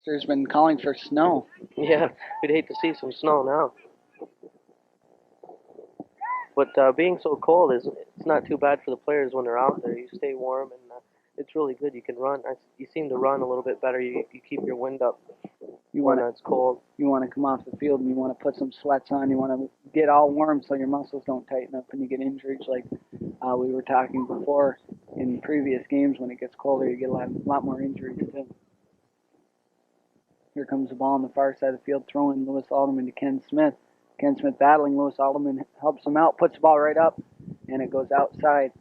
There's been calling for snow. Yeah, we'd hate to see some snow now. But being so cold is it's not too bad for the players when they're out there. You stay warm and it's really good. You can run. You seem to run a little bit better. You keep your wind up You when want to it's cold. you want to come off the field and you want to put some sweats on. You want to get all warm so your muscles don't tighten up and you get injuries like we were talking before in previous games. When it gets colder, you get a lot more injuries too. Here comes the ball on the far side of the field, throwing Lewis Alderman to Ken Smith. Ken Smith battling Lewis Alderman, helps him out, puts the ball right up, and it goes outside.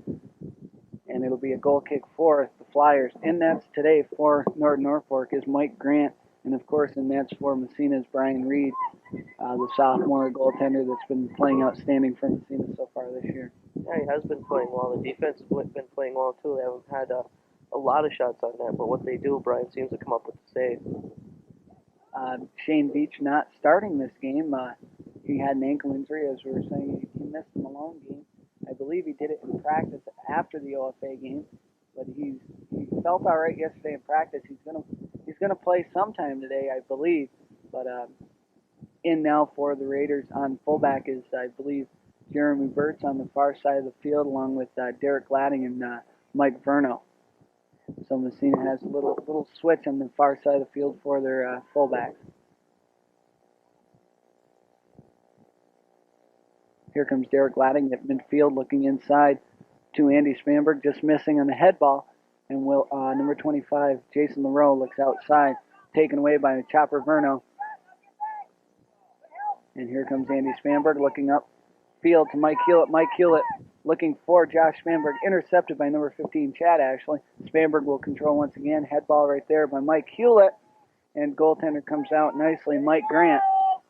And it'll be a goal kick for the Flyers. In nets today for Norwood Norfolk is Mike Grant, and of course in nets for Massena's Brian Reed, the sophomore goaltender that's been playing outstanding for Massena so far this year. Yeah, he has been playing well. The defense has been playing well too. They haven't had a lot of shots on net, but what they do, Brian seems to come up with the save. Shane Beach not starting this game. He had an ankle injury, as we were saying. He missed the Malone game. I believe he did it in practice after the OFA game, but he felt all right yesterday in practice. He's gonna play sometime today, I believe. But in now for the Raiders on fullback is, I believe, Jeremy Burtz on the far side of the field, along with Derek Gladding and Mike Verno. So Massena has a little switch on the far side of the field for their fullbacks. Here comes Derek Gladding at midfield, looking inside to Andy Spanberg, just missing on the head ball. And number 25, Jason LaRoe, looks outside, taken away by Chopper Verno. And here comes Andy Spanberg looking up field to Mike Hewlett. Mike Hewlett looking for Josh Spanberg, intercepted by number 15, Chad Ashley. Spanberg will control once again. Head ball right there by Mike Hewlett. And goaltender comes out nicely, Mike Grant.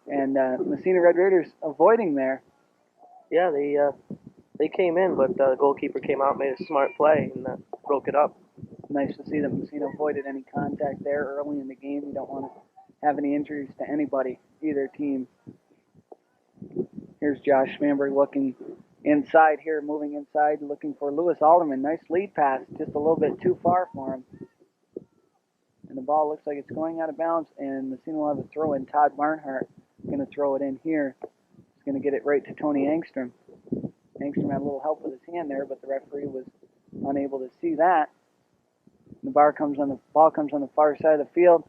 And Massena Red Raiders avoiding there. Yeah, they came in, but the goalkeeper came out, made a smart play, and broke it up. Nice to see that Massena avoided any contact there early in the game. You don't want to have any injuries to anybody, either team. Here's Josh Spanberg looking inside here, moving inside, looking for Lewis Alderman. Nice lead pass, just a little bit too far for him. And the ball looks like it's going out of bounds, and Massena will have a throw in. Todd Barnhart going to throw it in here. He's going to get it right to Tony Angstrom. Angstrom had a little help with his hand there, but the referee was unable to see that. The ball comes on the far side of the field,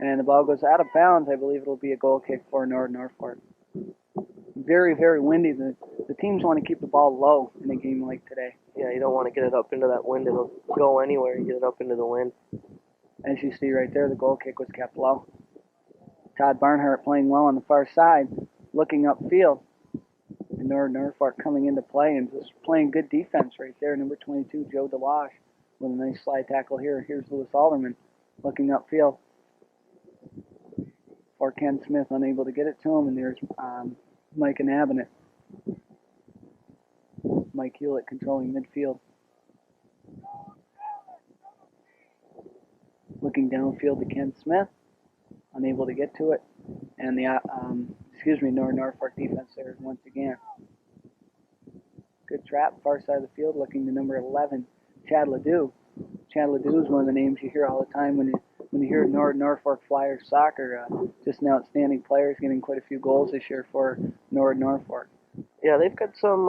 and the ball goes out of bounds. I believe it'll be a goal kick for Norwood Norfolk. Very, very windy. The teams want to keep the ball low in a game like today. Yeah, you don't want to get it up into that wind. It'll go anywhere. You get it up into the wind. As you see right there, the goal kick was kept low. Todd Barnhart playing well on the far side, looking upfield. And Norwood Norfolk coming into play and just playing good defense right there. Number 22, Joe DeLoche, with a nice slide tackle here. Here's Lewis Alderman looking upfield for Ken Smith, unable to get it to him. And there's Mike Inabinet. Mike Hewlett controlling midfield. Looking downfield to Ken Smith, unable to get to it. And the Norwood Norfolk defense there once again. Good trap, far side of the field, looking to number 11, Chad Ledoux. Chad Ledoux is one of the names you hear all the time when you hear Norwood Norfolk Flyers soccer. Just an outstanding player. He's getting quite a few goals this year for Norwood Norfolk. Yeah, they've got some,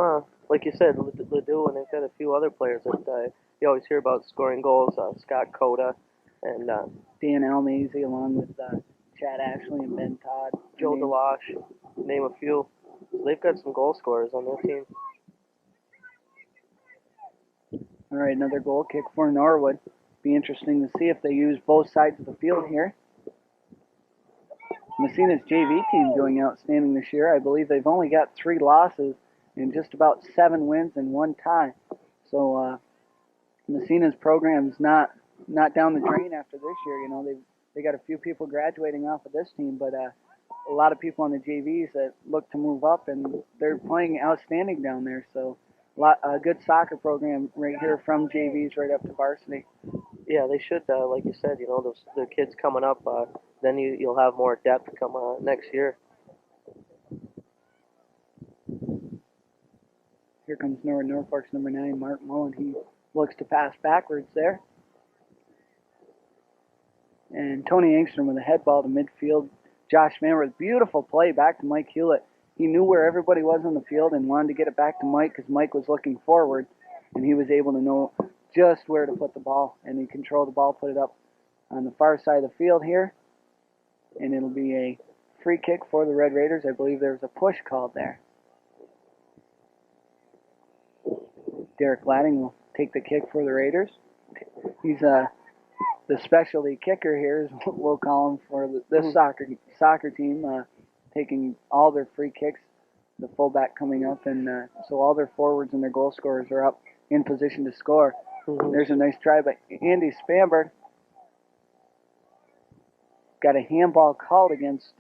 like you said, Ledoux, and they've got a few other players that you always hear about scoring goals. Scott Coda and Dan Almazy, along with Chad Ashley and Ben Todd. Joe DeLoche, name a few. So they've got some goal scorers on their team. All right, another goal kick for Norwood. Be interesting to see if they use both sides of the field here. Massena's JV team doing outstanding this year. I believe they've only got 3 losses and just about 7 wins and 1 tie. So Massena's program is not down the drain after this year. You know, they got a few people graduating off of this team, but a lot of people on the JVs that look to move up, and they're playing outstanding down there. So a good soccer program right here from JVs right up to varsity. Yeah, they should, like you said, you know, the kids coming up, then you'll have more depth come next year. Here comes Norwood Norfolk's number 9, Mark Mullen. He looks to pass backwards there. And Tony Engstrom with a head ball to midfield. Josh Mann with beautiful play back to Mike Hewlett. He knew where everybody was on the field and wanted to get it back to Mike because Mike was looking forward, and he was able to know just where to put the ball, and he controlled the ball, put it up on the far side of the field here, and it'll be a free kick for the Red Raiders. I believe there was a push called there. Derek Ladding will take the kick for the Raiders. He's the specialty kicker here, is what we'll call him for this soccer team, taking all their free kicks. The fullback coming up, and so all their forwards and their goal scorers are up in position to score. There's a nice try by Andy Spamberg. Got a handball called against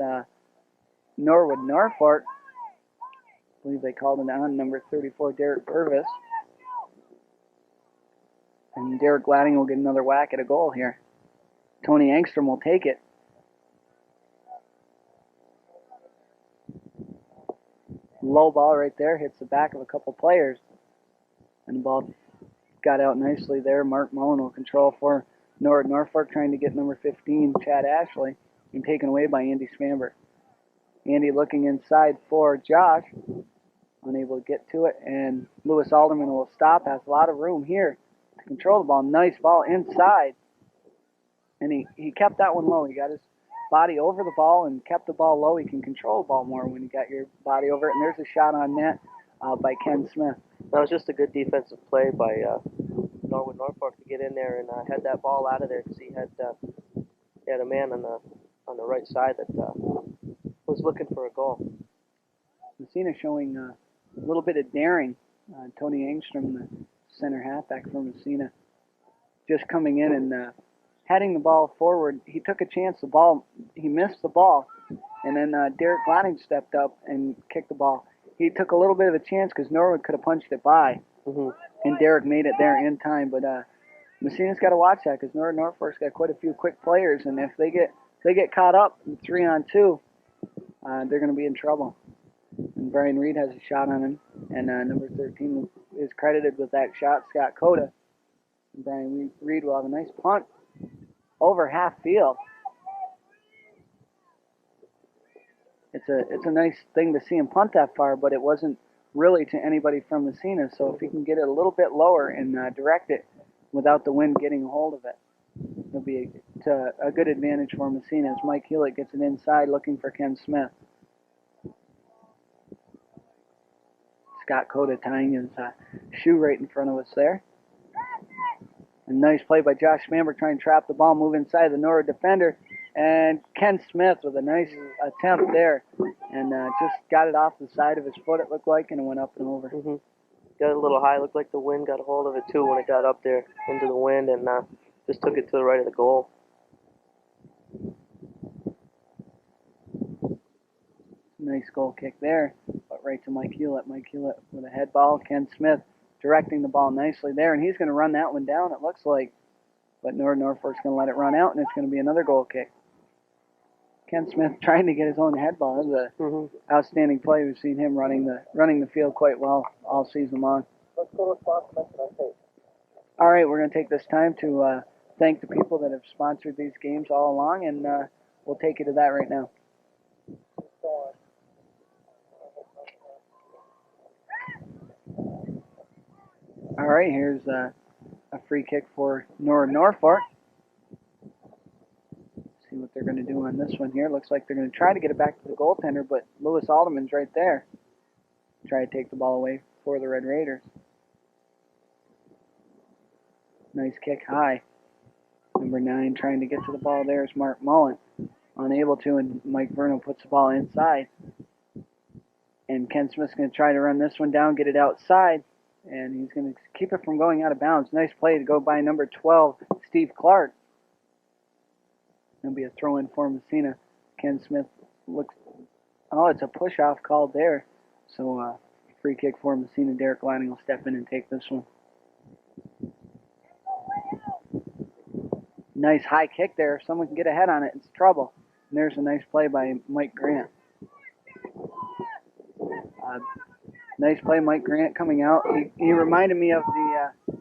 Norwood Norfolk. I believe they called it on number 34, Derek Purvis. And Derek Ladding will get another whack at a goal here. Tony Engstrom will take it. Low ball right there, hits the back of a couple players. And the ball got out nicely there. Mark Mullen will control for Norwood Norfolk, trying to get number 15, Chad Ashley, and taken away by Andy Spamberg. Andy looking inside for Josh, unable to get to it, and Lewis Alderman will stop, has a lot of room here to control the ball. Nice ball inside, and he kept that one low. He got his body over the ball and kept the ball low. He can control the ball more when you got your body over it, and there's a shot on net by Ken Smith. That was just a good defensive play by Norwood Norfolk to get in there and head that ball out of there, because he had a man on the right side that was looking for a goal. Massena showing a little bit of daring. Tony Engstrom, the center halfback for Massena, just coming in and heading the ball forward. He took a chance. He missed the ball, and then Derek Ladding stepped up and kicked the ball. He took a little bit of a chance because Norwood could have punched it by, and Derek made it there in time. But Massena's got to watch that because Norwood Norfolk's got quite a few quick players, and if they get caught up in 3-on-2, they're going to be in trouble. And Brian Reed has a shot on him, and number 13 is credited with that shot, Scott Coda. And Brian Reed will have a nice punt over half field. It's a nice thing to see him punt that far, but it wasn't really to anybody from Massena. So if he can get it a little bit lower and direct it without the wind getting a hold of it, it'll be a good advantage for Massena as Mike Hewlett gets it inside looking for Ken Smith. Scott Coda tying his shoe right in front of us there. A nice play by Josh Spamberg trying to trap the ball, move inside the Norwood defender. And Ken Smith with a nice attempt there. And just got it off the side of his foot, it looked like, and it went up and over. Got it a little high. Looked like the wind got a hold of it, too, when it got up there into the wind, and just took it to the right of the goal. Nice goal kick there, but right to Mike Hewlett. Mike Hewlett with a head ball. Ken Smith directing the ball nicely there, and he's going to run that one down, it looks like. But Norfolk's going to let it run out, and it's going to be another goal kick. Ken Smith trying to get his own head ball. That was an outstanding play. We've seen him running the field quite well all season long. Let's go to sponsor mention on tape. All right, we're going to take this time to thank the people that have sponsored these games all along, and we'll take you to that right now. All right, here's a free kick for Norwood Norfolk. See what they're going to do on this one here. Looks like they're going to try to get it back to the goaltender, but Lewis Alderman's right there. Try to take the ball away for the Red Raiders. Nice kick high. Number 9 trying to get to the ball there is Mark Mullen. Unable to, and Mike Verno puts the ball inside. And Ken Smith's going to try to run this one down, get it outside, and he's going to keep it from going out of bounds. Nice play to go by number 12, Steve Clark. It'll be a throw-in for Massena. Ken Smith looks... Oh, it's a push-off called there. So, free kick for Massena. Derek Ladding will step in and take this one. Nice high kick there. If someone can get a head on it, it's trouble. And there's a nice play by Mike Grant. Nice play, Mike Grant coming out. He reminded me of the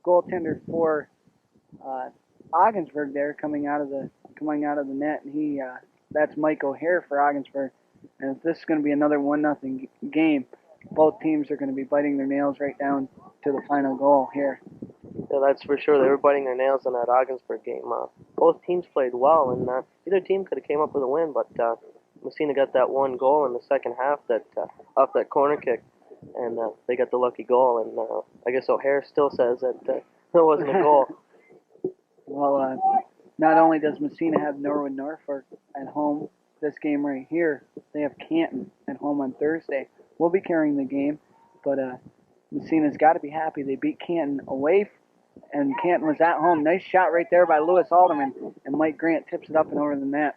goaltender for Ogdensburg there, coming out of the coming out of the net, and that's Mike O'Hare for Ogdensburg. And if this is going to be another 1-0 game, both teams are going to be biting their nails right down to the final goal here. Yeah, that's for sure. They were biting their nails in that Ogdensburg game. Both teams played well, and either team could have came up with a win, but Massena got that one goal in the second half that off that corner kick, and they got the lucky goal. And I guess O'Hare still says that there wasn't a goal. Well, not only does Massena have Norwood Norfolk at home, this game right here, they have Canton at home on Thursday. We'll be carrying the game, but Massena's got to be happy. They beat Canton away, and Canton was at home. Nice shot right there by Lewis Alderman, and Mike Grant tips it up and over the net.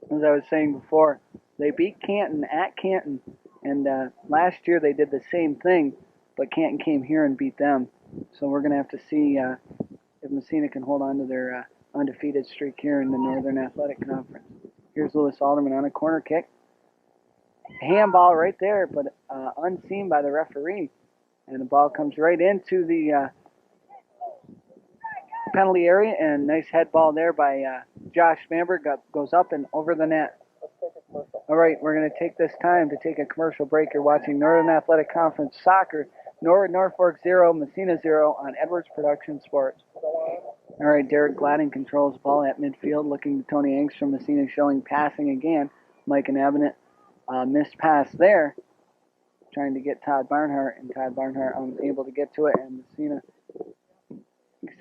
As I was saying before, they beat Canton at Canton, and last year they did the same thing, but Canton came here and beat them. So we're going to have to see if Massena can hold on to their undefeated streak here in the Northern Athletic Conference. Here's Lewis Alderman on a corner kick. Handball right there, but unseen by the referee. And the ball comes right into the penalty area, and nice head ball there by Josh Spanberg. Goes up and over the net. All right, we're going to take this time to take a commercial break. You're watching Northern Athletic Conference Soccer, Norwood Norfolk 0, Massena 0 on Edwards Production Sports. All right, Derek Gladding controls the ball at midfield, looking to Tony Angstrom. Massena showing passing again. Mike and Abinet missed pass there, trying to get Todd Barnhart, and Todd Barnhart unable to get to it, and Massena,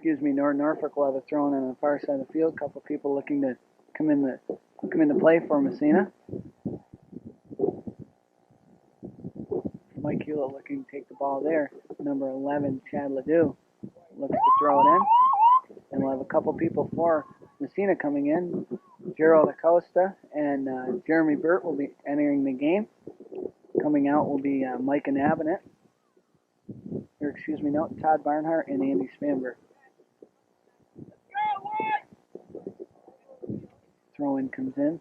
Norwood Norfolk will have a throw in on the far side of the field. A couple people looking to come into play for Massena. Mike Hewlett looking to take the ball there. Number 11, Chad Ledoux, looks to throw it in. And we'll have a couple people for Massena coming in. Gerald Acosta and Jeremy Burt will be entering the game. Coming out will be Mike and Abinet. Todd Barnhart and Andy Spanberg. Throw-in comes in.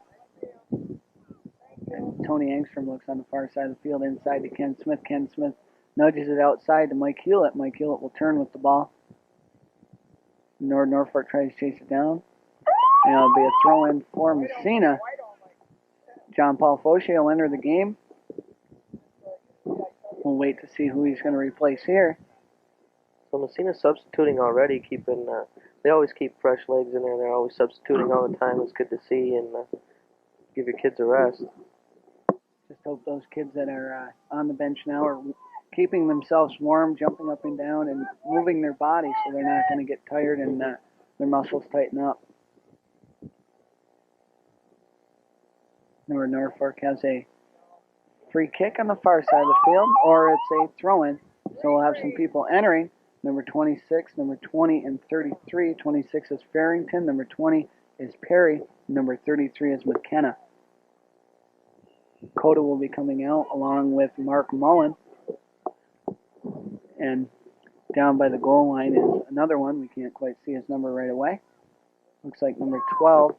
And Tony Angstrom looks on the far side of the field inside to Ken Smith. Ken Smith nudges it outside to Mike Hewlett. Mike Hewlett will turn with the ball. Norwood Norfolk tries to chase it down. And it'll be a throw-in for Massena. John Paul Fauché will enter the game. We'll wait to see who he's going to replace here. So Massena's substituting already, keeping. They always keep fresh legs in there. They're always substituting all the time. It's good to see, and give your kids a rest. Just hope those kids that are on the bench now are keeping themselves warm, jumping up and down, and moving their bodies so they're not going to get tired and their muscles tighten up. Norwood Norfolk has a free kick on the far side of the field, or it's a throw-in. So we'll have some people entering. Number 26, number 20, and 33. 26 is Farrington. Number 20 is Perry. Number 33 is McKenna. Coda will be coming out along with Mark Mullen. And down by the goal line is another one. We can't quite see his number right away. Looks like number 12,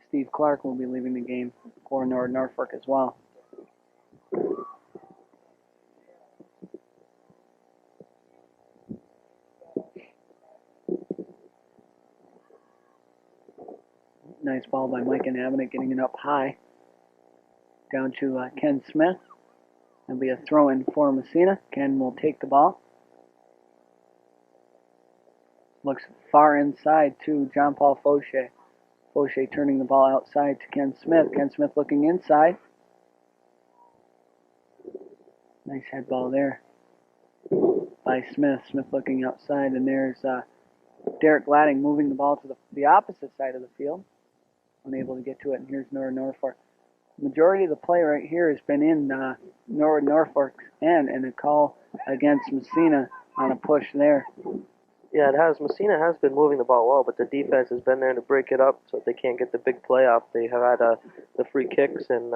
Steve Clark, will be leaving the game for Norwood Norfolk as well. Nice ball by Mike and Abinet, getting it up high. Down to Ken Smith. There'll be a throw-in for Massena. Ken will take the ball. Looks far inside to John Paul Fauché. Fauché turning the ball outside to Ken Smith. Ken Smith looking inside. Nice head ball there by Smith. Smith looking outside, and there's Derek Gladding moving the ball to the opposite side of the field. Unable to get to it, and here's Norwood Norfolk. Majority of the play right here has been in Norwood Norfolk's end, and a call against Massena on a push there. Yeah, it has. Massena has been moving the ball well, but the defense has been there to break it up so they can't get the big play off. They have had the free kicks, and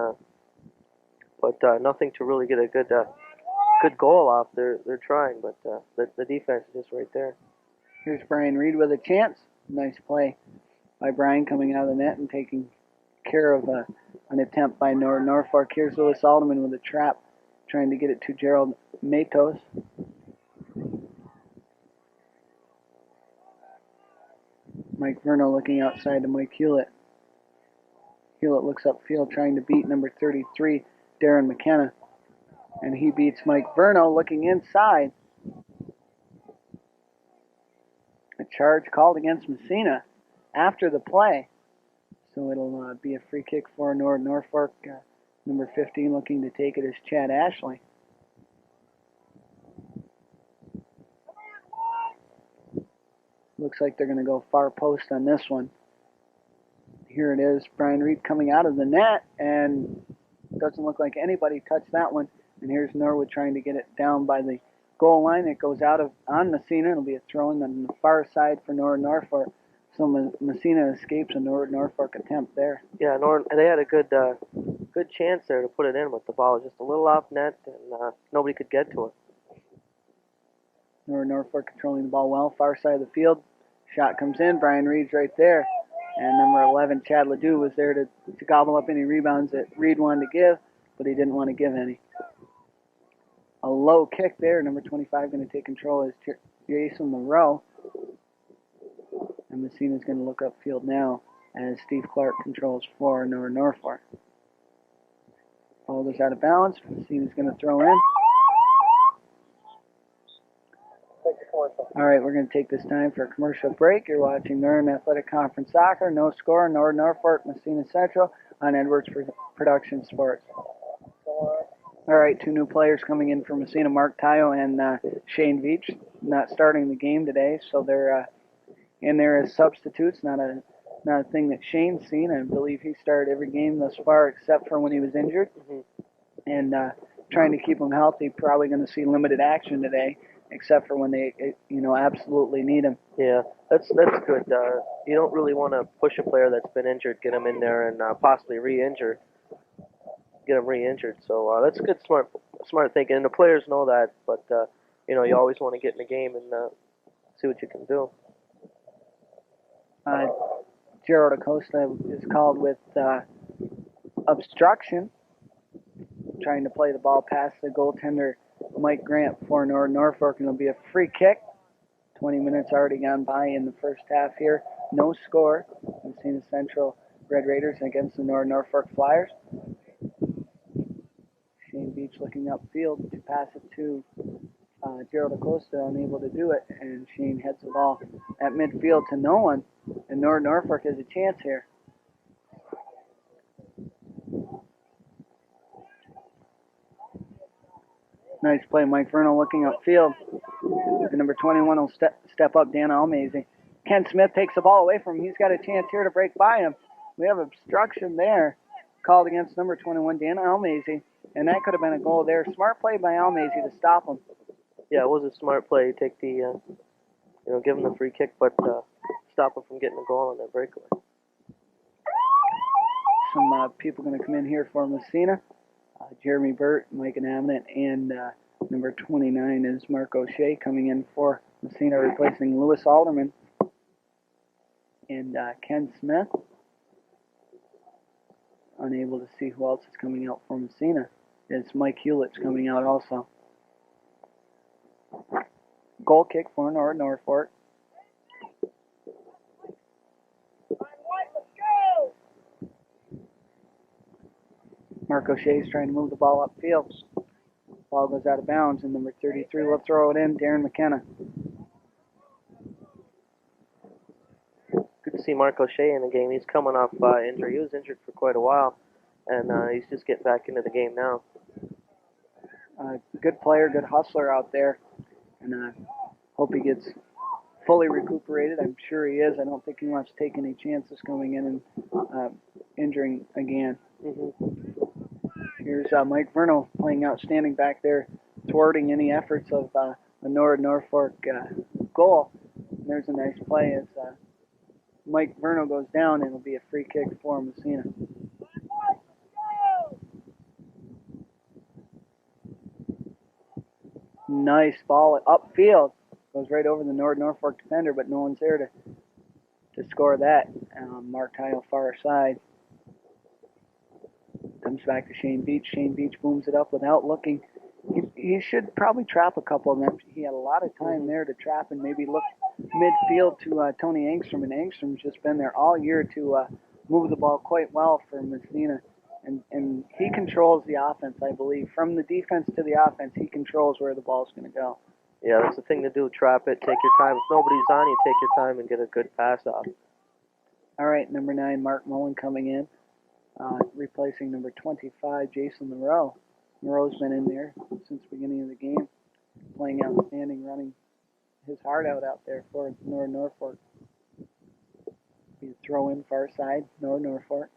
but nothing to really get a good goal off. They're trying, but the defense is just right there. Here's Brian Reed with a chance. Nice play by Brian coming out of the net and taking care of an attempt by Norwood Norfolk. Here's Lewis Alderman with a trap, trying to get it to Gerald Matos. Mike Verno looking outside to Mike Hewlett. Hewlett looks upfield trying to beat number 33, Darren McKenna. And he beats Mike Verno looking inside. A charge called against Massena after the play. So it'll be a free kick for Norwood Norfolk. Number 15 looking to take it is Chad Ashley. Looks like they're going to go far post on this one. Here it is, Brian Reed coming out of the net, and doesn't look like anybody touched that one. And here's Norwood trying to get it down by the goal line. It goes out on Massena. It'll be a throw-in on the far side for Norwood Norfolk. So Massena escapes a Norwood Norfolk attempt there. Yeah, they had a good chance there to put it in, but the ball was just a little off net, and nobody could get to it. Norwood Norfolk controlling the ball well, far side of the field. Shot comes in. Brian Reed's right there. And number 11, Chad Ledoux, was there to gobble up any rebounds that Reed wanted to give, but he didn't want to give any. A low kick there. Number 25 going to take control is Jason Monroe. And Massena's going to look upfield now as Steve Clark controls for Norwood Norfolk. Ball goes out of bounds. Massena's going to throw in. All right, we're going to take this time for a commercial break. You're watching Northern Athletic Conference Soccer. No score, Norwood Norfolk, Massena Central on Edwards Production Sports. All right, two new players coming in for Massena, Mark Tayo and Shane Veach, not starting the game today, so they're in there as substitutes. Not a thing that Shane's seen. I believe he started every game thus far except for when he was injured. And trying to keep him healthy, probably going to see limited action today, except for when they, absolutely need him. Yeah, that's good. You don't really want to push a player that's been injured, get him in there, and possibly get him re-injured. So that's good, smart thinking. And the players know that, but you always want to get in the game and see what you can do. Gerald Acosta is called with obstruction, trying to play the ball past the goaltender Mike Grant for Norwood Norfolk, and it'll be a free kick. 20 minutes already gone by in the first half here. No score. Massena Central Red Raiders against the Norwood Norfolk Flyers. Shane Beach looking upfield to pass it to Gerald Acosta, unable to do it, and Shane heads the ball at midfield to no one, and Norwood Norfolk has a chance here. Nice play, Mike Verno looking upfield. The number 21 will step up, Dan Almazy. Ken Smith takes the ball away from him. He's got a chance here to break by him. We have obstruction there called against number 21, Dan Almazy, and that could have been a goal there. Smart play by Almazy to stop him. Yeah, it was a smart play. Take the, give him the free kick, but stop him from getting a goal on that breakaway. Some people going to come in here for Massena. Jeremy Burt, Mike Avenant, and number 29 is Mark O'Shea coming in for Massena, replacing Lewis Alderman and Ken Smith. Unable to see who else is coming out for Massena. It's Mike Hewlett's coming out also. Goal kick for Norwood Norfolk. Mark O'Shea's trying to move the ball upfield. Ball goes out of bounds, and number 33 will throw it in, Darren McKenna. Good to see Mark O'Shea in the game. He's coming off injury. He was injured for quite a while, and he's just getting back into the game now. Good player, good hustler out there, and hope he gets fully recuperated. I'm sure he is. I don't think he wants to take any chances coming in and injuring again. Here's Mike Verno playing outstanding back there, thwarting any efforts of the Norwood Norfolk goal. And there's a nice play as Mike Verno goes down, and it'll be a free kick for Massena. Nice ball upfield. Goes right over the Norwood Norfolk defender, but no one's there to score that. Mark Tile far side. Comes back to Shane Beach. Shane Beach booms it up without looking. He should probably trap a couple of them. He had a lot of time there to trap and maybe look midfield to Tony Angstrom, and Angstrom's just been there all year to move the ball quite well for Massena. And he controls the offense, I believe. From the defense to the offense, he controls where the ball's going to go. Yeah, that's the thing to do. Trap it, take your time. If nobody's on, you take your time and get a good pass off. All right, number 9, Mark Mullen coming in, replacing number 25, Jason Monroe. Monroe's been in there since the beginning of the game, playing outstanding, running his heart out there for Norwood Norfolk. Be a throw in far side, Norwood Norfolk.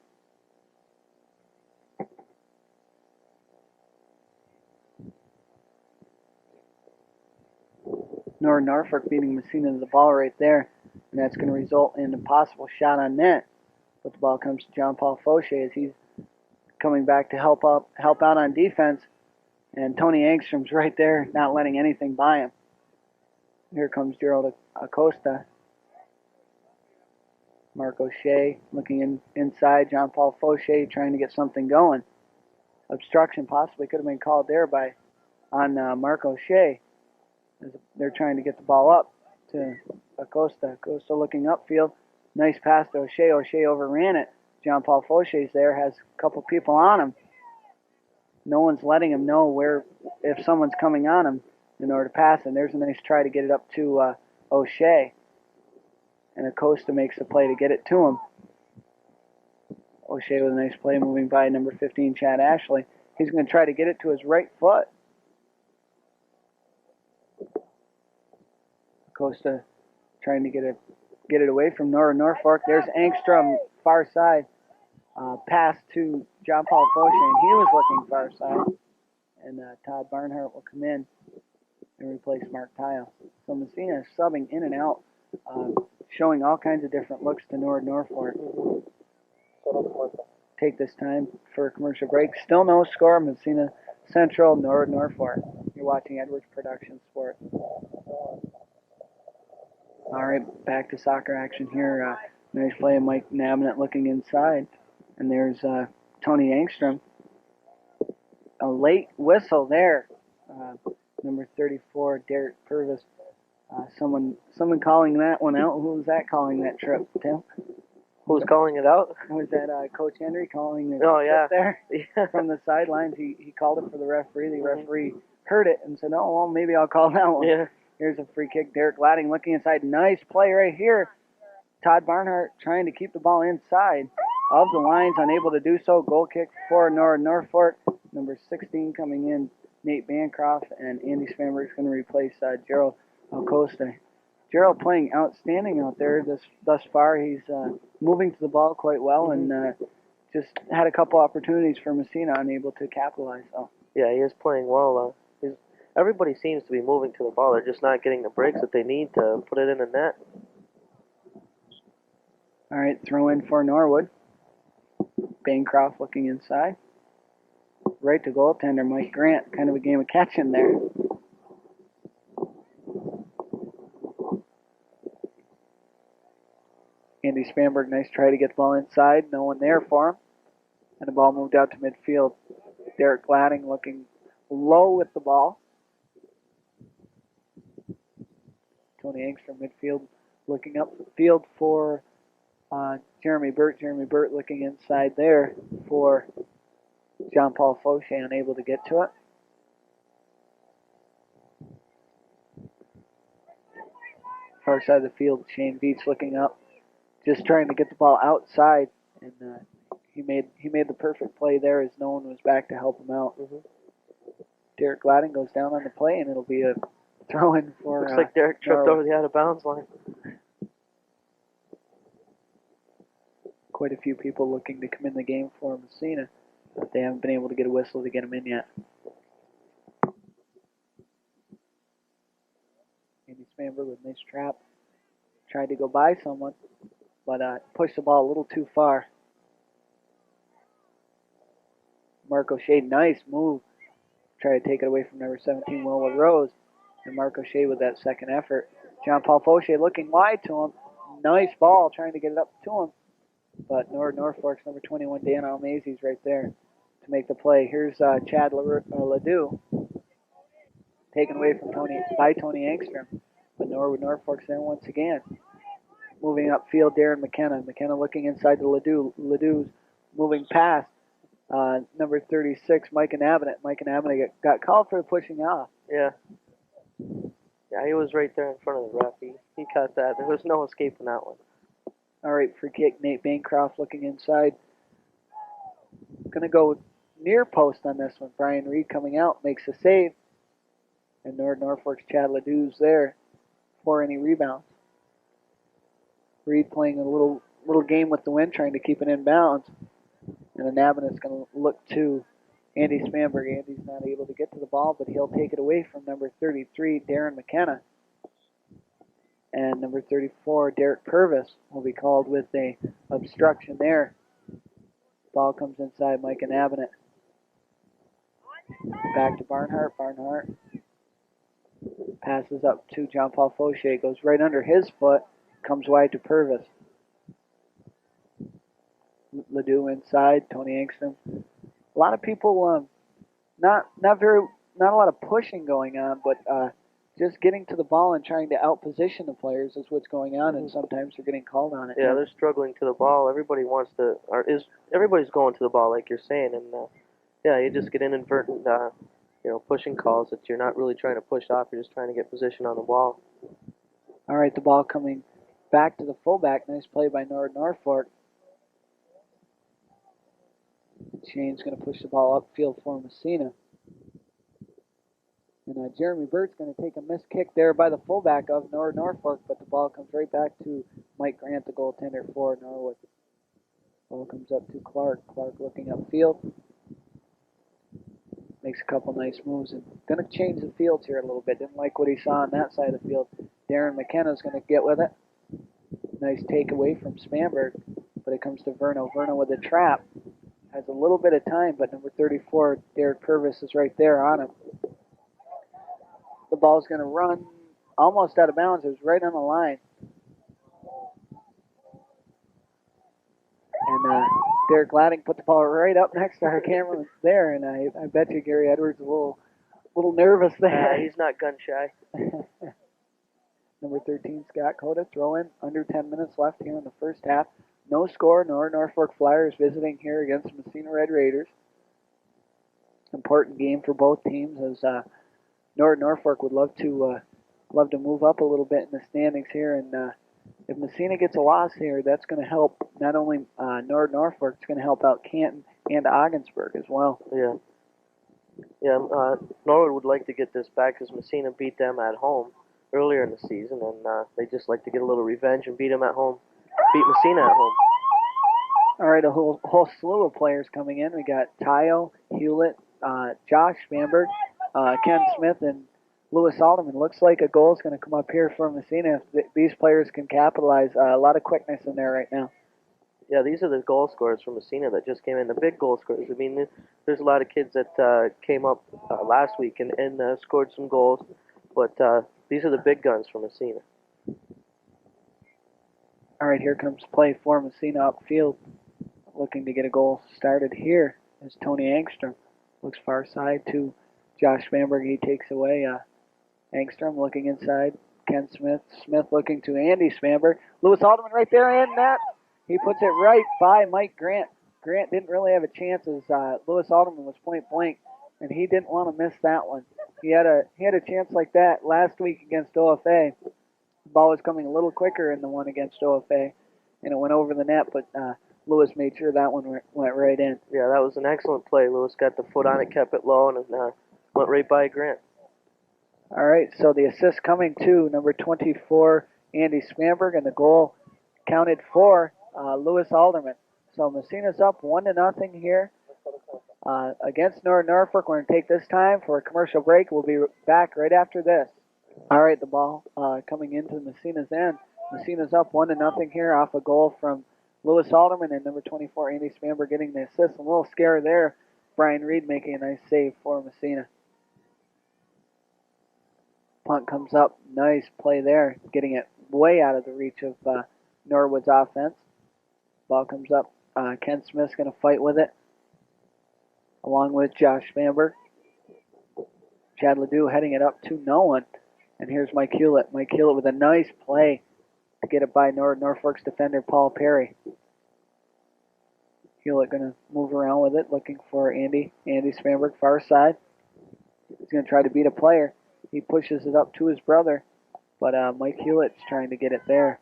Norwood Norfolk beating Massena to the ball right there, and that's going to result in a possible shot on net. But the ball comes to John Paul Fauché as he's coming back to help out on defense, and Tony Angstrom's right there, not letting anything by him. Here comes Gerald Acosta. Mark O'Shea looking inside. John Paul Fauché trying to get something going. Obstruction possibly could have been called there on Mark O'Shea. They're trying to get the ball up to Acosta. Acosta looking upfield. Nice pass to O'Shea. O'Shea overran it. John Paul Fauché's there, has a couple people on him. No one's letting him know if someone's coming on him in order to pass. And there's a nice try to get it up to O'Shea. And Acosta makes the play to get it to him. O'Shea with a nice play moving by number 15, Chad Ashley. He's going to try to get it to his right foot. Acosta trying to get it away from Norwood Norfolk. There's Angstrom, far side. Pass to John Paul Fauché, and he was looking far side. And Todd Barnhart will come in and replace Mark Tile. So Massena is subbing in and out, showing all kinds of different looks to Norwood Norfolk. Take this time for a commercial break. Still no score. Massena Central, Norwood Norfolk. You're watching Edwards Production Sports. All right, back to soccer action here. Nice play of Mike Nabnett looking inside. And there's Tony Angstrom. A late whistle there. Number 34, Derek Purvis. Someone calling that one out. Who was that calling that trip, Tim? Who's calling it out? Was that Coach Henry calling the trip there? Yeah. From the sidelines, he called it for the referee. The referee heard it and said, "Oh, well, maybe I'll call that one." Yeah. Here's a free kick. Derek Ladding looking inside. Nice play right here. Todd Barnhart trying to keep the ball inside of the lines, unable to do so. Goal kick for Norwood Norfolk. Number 16 coming in, Nate Bancroft, and Andy Spanberg is going to replace Gerald Acosta. Gerald playing outstanding out there thus far. He's moving to the ball quite well and just had a couple opportunities for Massena, unable to capitalize. So. Yeah, he is playing well. Everybody seems to be moving to the ball. They're just not getting the breaks that they need to put it in the net. All right, throw in for Norwood. Bancroft looking inside. Right to goaltender Mike Grant. Kind of a game of catching there. Andy Spanberg, nice try to get the ball inside. No one there for him. And the ball moved out to midfield. Derek Ladding looking low with the ball. Tony Angstrom midfield looking up the field for Jeremy Burt. Jeremy Burt looking inside there for John Paul Fauché, unable to get to it. Far side of the field, Shane Beats looking up, just trying to get the ball outside, and he made the perfect play there as no one was back to help him out. Derek Ladding goes down on the play, and it'll be a throw-in for. Looks like Derek tripped over the out-of-bounds line. Quite a few people looking to come in the game for Massena, but they haven't been able to get a whistle to get them in yet. Andy Spanberg with a nice trap. Tried to go by someone, but pushed the ball a little too far. Mark O'Shea, nice move. Try to take it away from number 17, Wilwood Rose. And Mark O'Shea with that second effort. John Paul Fauché looking wide to him. Nice ball, trying to get it up to him. But Norwood Norfolk's number 21, Dan Almazy's right there to make the play. Here's Chad Ledoux. taken away from Tony Angstrom. But Norwood Norfolk's there once again. Moving upfield, Darren McKenna. McKenna looking inside the Ledoux. Ledoux's moving past number 36, Mike Avenett. Mike Avenett got called for pushing off. Yeah. Yeah, he was right there in front of the ref. He caught that. There was no escaping that one. All right, free kick. Nate Bancroft looking inside. Going to go near post on this one. Brian Reed coming out, makes a save. And Norfolk's Chad Ledoux's there for any rebounds. Reed playing a little game with the wind, trying to keep it in bounds. And then Avenet's going to look to Andy Spanberg. Andy's not able to get to the ball, but he'll take it away from number 33, Darren McKenna. And number 34, Derek Purvis, will be called with a obstruction there. Ball comes inside Mike and Avenett. Back to Barnhart. Barnhart passes up to John Paul Fauché. Goes right under his foot. Comes wide to Purvis. Ledoux inside. Tony Angstrom. A lot of people, not a lot of pushing going on, but just getting to the ball and trying to outposition the players is what's going on, and sometimes they're getting called on it. Yeah, they're struggling to the ball. Everybody's going to the ball, like you're saying, and yeah, you just get inadvertent, pushing calls that you're not really trying to push off. You're just trying to get position on the ball. All right, the ball coming back to the fullback. Nice play by Norfolk. Shane's going to push the ball upfield for Massena. And Jeremy Burt's going to take a missed kick there by the fullback of Norfolk, but the ball comes right back to Mike Grant, the goaltender for Norwood. Ball comes up to Clark. Clark looking upfield. Makes a couple nice moves and going to change the fields here a little bit. Didn't like what he saw on that side of the field. Darren McKenna's going to get with it. Nice takeaway from Spanberg, but it comes to Verno. Verno with a trap. Has a little bit of time, but number 34, Derek Purvis, is right there on him. The ball's going to run almost out of bounds. It was right on the line. And Derek Ladding put the ball right up next to our cameraman there, and I bet you Gary Edwards is a little nervous there. He's not gun shy. Number 13, Scott Cota, throw in. Under 10 minutes left here in the first half. No score, Norfolk Flyers visiting here against Massena Red Raiders. Important game for both teams, as Norfolk would love to move up a little bit in the standings here, and if Massena gets a loss here, that's going to help not only Norfolk, it's going to help out Canton and Ogdensburg as well. Yeah. Norwood would like to get this back because Massena beat them at home earlier in the season, and they just like to get a little revenge and beat them at home. Beat Massena at home. All right, a whole slew of players coming in. We got Tayo, Hewlett, Josh Spanberg, Ken Smith, and Lewis Alderman. Looks like a goal is going to come up here for Massena if these players can capitalize. A lot of quickness in there right now. Yeah, these are the goal scorers from Massena that just came in. The big goal scorers. I mean, there's a lot of kids that came up last week and scored some goals, but these are the big guns from Massena. All right, here comes play for Massena upfield. Looking to get a goal started here is Tony Angstrom. Looks far side to Josh Spanberg. He takes away Angstrom looking inside. Ken Smith. Smith looking to Andy Spanberg. Lewis Alderman right there in net. He puts it right by Mike Grant. Grant didn't really have a chance as Lewis Alderman was point blank, and he didn't want to miss that one. He had a chance like that last week against OFA. The ball was coming a little quicker in the one against OFA, and it went over the net, but Lewis made sure that one went right in. Yeah, that was an excellent play. Lewis got the foot on it, kept it low, and went right by Grant. All right, so the assist coming to number 24, Andy Spanberg, and the goal counted for Lewis Alderman. So Massena's up 1-0 here against Norfolk. We're going to take this time for a commercial break. We'll be back right after this. All right, the ball coming into Massena's end. Massena's up 1-0 here off a goal from Lewis Alderman, and number 24, Andy Spanberg, getting the assist. A little scare there. Brian Reed making a nice save for Massena. Punt comes up. Nice play there. Getting it way out of the reach of Norwood's offense. Ball comes up. Ken Smith's going to fight with it, along with Josh Spanberg. Chad Ledoux heading it up to no one. And here's Mike Hewlett. Mike Hewlett with a nice play to get it by Norfolk's defender, Paul Perry. Hewlett going to move around with it, looking for Andy. Andy Spanberg, far side. He's going to try to beat a player. He pushes it up to his brother, but Mike Hewlett's trying to get it there.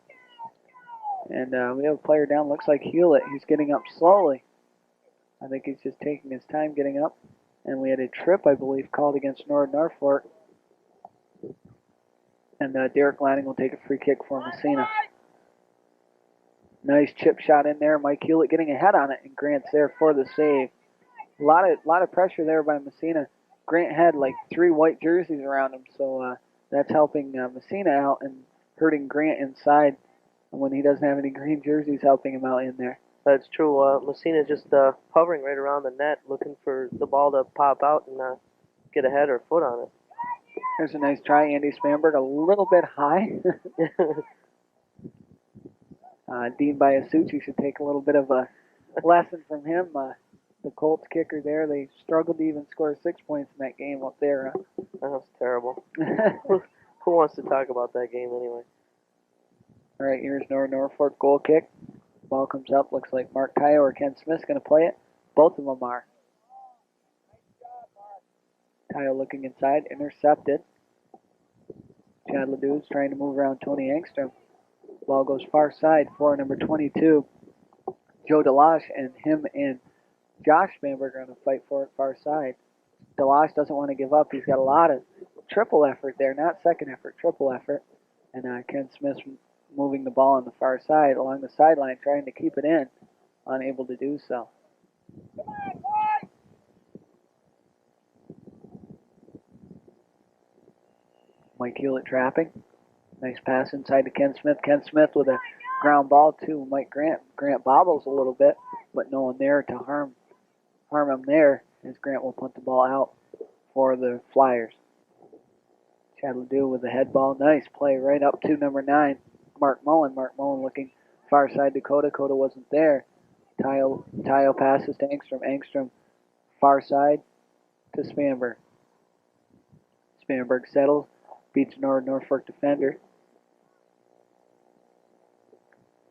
And we have a player down. Looks like Hewlett. He's getting up slowly. I think he's just taking his time getting up. And we had a trip, I believe, called against Norwood Norfolk. And Derek Lanning will take a free kick for Massena. Nice chip shot in there. Mike Hewlett getting ahead on it, and Grant's there for the save. A lot of pressure there by Massena. Grant had like 3 white jerseys around him, so that's helping Massena out and hurting Grant inside. And when he doesn't have any green jerseys, helping him out in there. That's true. Massena just hovering right around the net, looking for the ball to pop out and get a head or foot on it. There's a nice try, Andy Spanberg, a little bit high. Dean Biasucci should take a little bit of a lesson from him. The Colts kicker there, they struggled to even score 6 points in that game up there. That was terrible. Who wants to talk about that game anyway? All right, here's Norfolk goal kick. Ball comes up, looks like Mark Tayo or Ken Smith's going to play it. Both of them are. Tayo looking inside, intercepted. Chad Ledoux's trying to move around Tony Angstrom. Ball goes far side for number 22, Joe DeLoche, and him and Josh Spanberg are going to fight for it far side. DeLoche doesn't want to give up. He's got a lot of triple effort there, not second effort, triple effort. And Ken Smith's moving the ball on the far side along the sideline, trying to keep it in, unable to do so. Mike Hewlett trapping. Nice pass inside to Ken Smith. Ken Smith with a ground ball to Mike Grant. Grant bobbles a little bit, but no one there to harm him there, as Grant will punt the ball out for the Flyers. Chad Ledoux with the head ball. Nice play right up to number 9, Mark Mullen. Mark Mullen looking far side to Coda. Coda wasn't there. Tayo passes to Angstrom. Angstrom far side to Spanberg. Spanberg settles, beats Norwood Norfolk defender.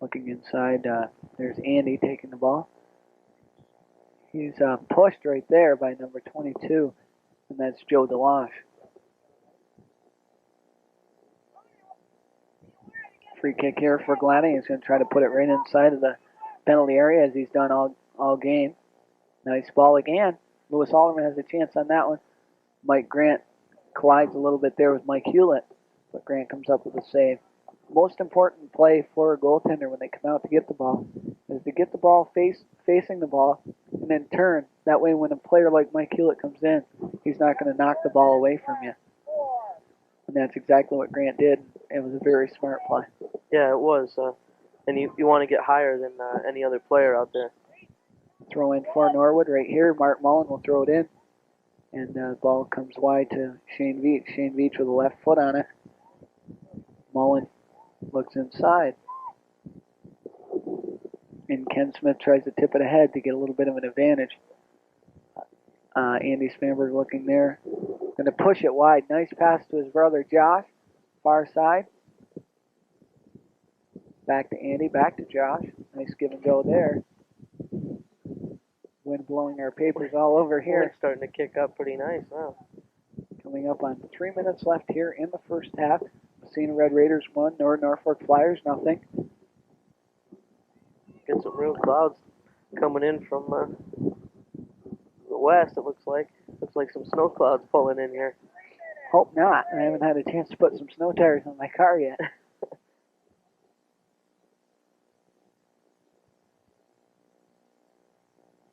Looking inside, there's Andy taking the ball. He's pushed right there by number 22, and that's Joe DeLoche. Free kick here for Gladdy. He's going to try to put it right inside of the penalty area, as he's done all game. Nice ball again. Lewis Alderman has a chance on that one. Mike Grant collides a little bit there with Mike Hewlett, but Grant comes up with a save. Most important play for a goaltender when they come out to get the ball is to get the ball facing the ball and then turn. That way when a player like Mike Hewlett comes in, he's not going to knock the ball away from you. And that's exactly what Grant did. It was a very smart play. Yeah, it was. And you want to get higher than any other player out there. Throw in for Norwood right here. Mark Mullen will throw it in. And the ball comes wide to Shane Veach. Shane Veach with the left foot on it. Mullen looks inside. And Ken Smith tries to tip it ahead to get a little bit of an advantage. Andy Spanberg looking there. Going to push it wide. Nice pass to his brother Josh. Far side. Back to Andy. Back to Josh. Nice give and go there. Wind blowing our papers all over here. It's starting to kick up pretty nice now. Coming up on 3 minutes left here in the first half. Massena Red Raiders 1, Norwood Norfolk Flyers nothing. Get some real clouds coming in from the west, it looks like. Looks like some snow clouds pulling in here. Hope not. I haven't had a chance to put some snow tires on my car yet.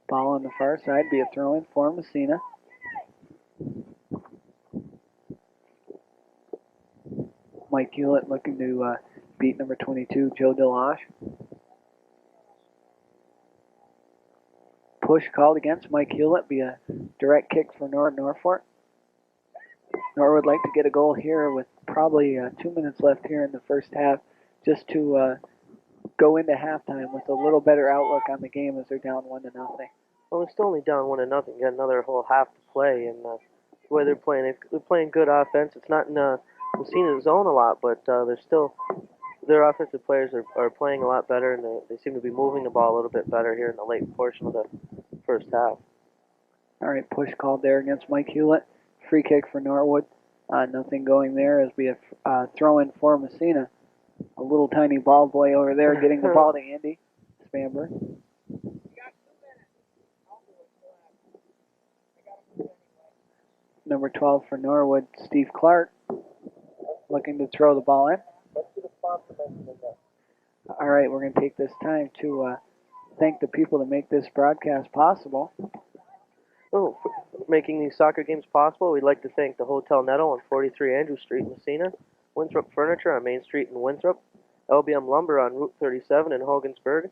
Ball on the far side, be a throw-in for Massena. Mike Hewlett looking to beat number 22, Joe DeLoche. Push called against Mike Hewlett, be a direct kick for Norwood Norfolk. Norwood would like to get a goal here with probably 2 minutes left here in the first half, just to go into halftime with a little better outlook on the game as they're down 1-0. Well, we're still only down 1-0. Got another whole half to play, and the way they're playing. They're playing good offense. It's not in Massena's zone a lot, but they're still their offensive players are playing a lot better, and they seem to be moving the ball a little bit better here in the late portion of the first half. All right, push called there against Mike Hewlett. Free kick for Norwood. Nothing going there as we have throw in for Massena. A little tiny ball boy over there getting the ball to Andy Spamberg. Number 12 for Norwood, Steve Clark, looking to throw the ball in. All right, we're going to take this time to thank the people that make this broadcast possible. Oh, for making these soccer games possible, we'd like to thank the Hotel Nettle on 43 Andrew Street in Massena, Winthrop Furniture on Main Street in Winthrop, LBM Lumber on Route 37 in Hogansburg,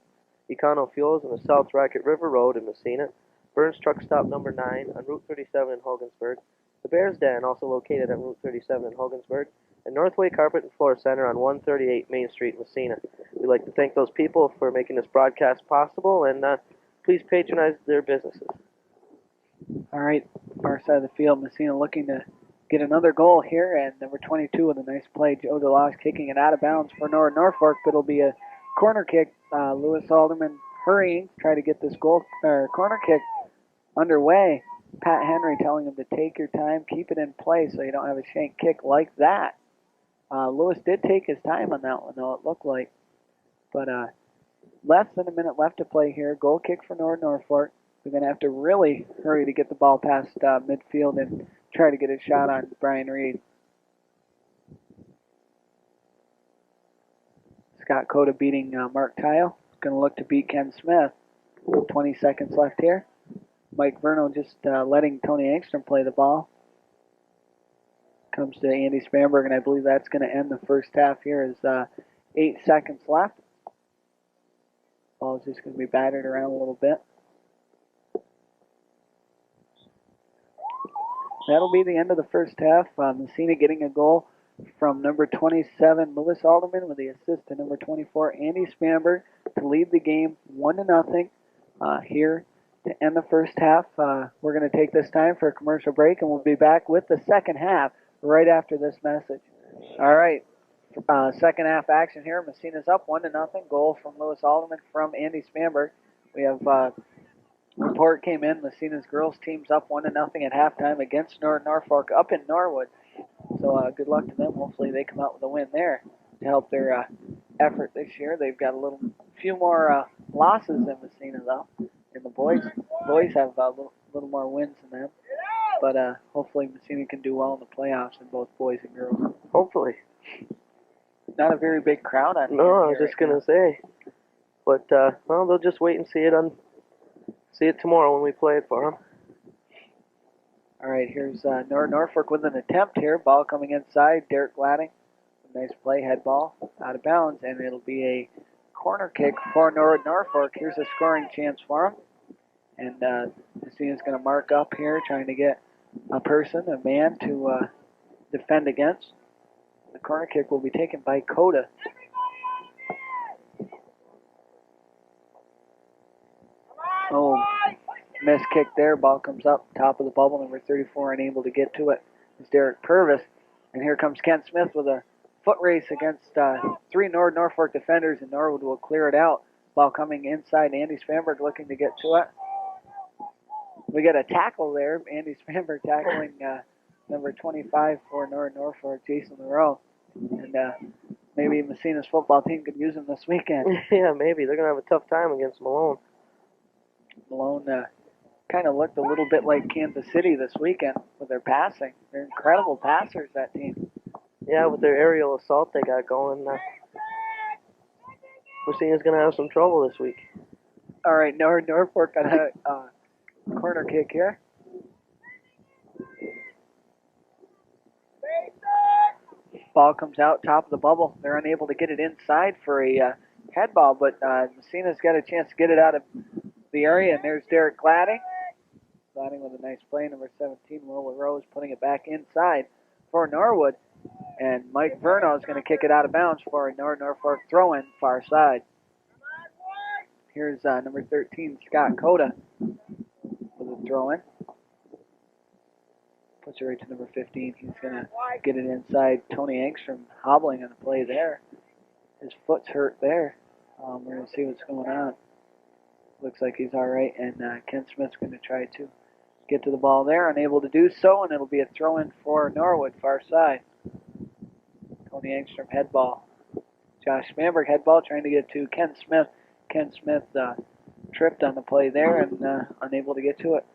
Econo Fuels on the South Racket River Road in Massena, Burns Truck Stop number 9 on Route 37 in Hogansburg, the Bears Den, also located on Route 37 in Hogansburg, and Northway Carpet and Floor Center on 138 Main Street in Massena. We'd like to thank those people for making this broadcast possible, and please patronize their businesses. All right, far side of the field, Massena looking to get another goal here, and number 22 with a nice play, Joe DeLoss kicking it out of bounds for Norwood Norfolk, but it'll be a corner kick. Lewis Alderman hurrying, try to get this corner kick underway. Pat Henry telling him to take your time, keep it in play so you don't have a shank kick like that. Lewis did take his time on that one, though, it looked like. But less than a minute left to play here. Goal kick for Norwood Norfolk. We're going to have to really hurry to get the ball past midfield and try to get a shot on Brian Reed. Scott Cota beating Mark Tile. Going to look to beat Ken Smith. 20 seconds left here. Mike Verno just letting Tony Angstrom play the ball. Comes to Andy Spamberg, and I believe that's going to end the first half here. Is 8 seconds left. Ball's just going to be battered around a little bit. That'll be the end of the first half. Massena getting a goal from number 27, Lewis Alderman, with the assist to number 24, Andy Spamberg, to lead the game 1-0 here to end the first half. We're going to take this time for a commercial break, and we'll be back with the second half right after this message. All right, second half action here. Massena's up 1-0. Goal from Lewis Alderman from Andy Spamberg. We have report came in. Massena's girls team's up 1-0 at halftime against Norwood Norfolk up in Norwood. So good luck to them. Hopefully they come out with a win there to help their effort this year. They've got a few more losses than Massena though. And the boys have a little more wins than them. But hopefully Massena can do well in the playoffs in both boys and girls. Hopefully. Not a very big crowd on. No, I was just gonna say. But well, they'll just wait and see it tomorrow when we play it for them. All right, here's Norwood Norfolk with an attempt here. Ball coming inside. Derek Gladding. Nice play, head ball, out of bounds, and it'll be a corner kick for Norwood Norfolk. Here's a scoring chance for them. And Massena's going to mark up here, trying to get a man to defend against. The corner kick will be taken by Cota. Oh, missed kick there. Ball comes up, top of the bubble. Number 34 unable to get to it is Derek Purvis. And here comes Ken Smith with a foot race against three Norwood Norfolk defenders, and Norwood will clear it out. Ball coming inside. Andy Spamberg looking to get to it. We got a tackle there. Andy Spamberg tackling number 25 for Norwood Norfolk, Jason Monroe. And maybe Massena's football team could use him this weekend. Yeah, maybe. They're going to have a tough time against Malone. Malone kind of looked a little bit like Kansas City this weekend with their passing. They're incredible passers, that team. Yeah, with their aerial assault they got going, Massena's going to have some trouble this week. All right, Norwood Norfolk got a corner kick here. Ball comes out, top of the bubble. They're unable to get it inside for a head ball, but Massena's got a chance to get it out of the area, and there's Derek Gladding. Gladding with a nice play. Number 17, Will Rose, putting it back inside for Norwood. And Mike Verno is going to kick it out of bounds for a Norwood Norfolk throw-in, far side. Here's number 13, Scott Cota, with a throw-in. Puts it right to number 15. He's going to get it inside. Tony Angstrom hobbling on the play there. His foot's hurt there. We're going to see what's going on. Looks like he's all right, and Ken Smith's going to try to get to the ball there, unable to do so, and it'll be a throw-in for Norwood, far side. Tony Angstrom head ball. Josh Spanberg head ball trying to get to Ken Smith. Ken Smith tripped on the play there and unable to get to it.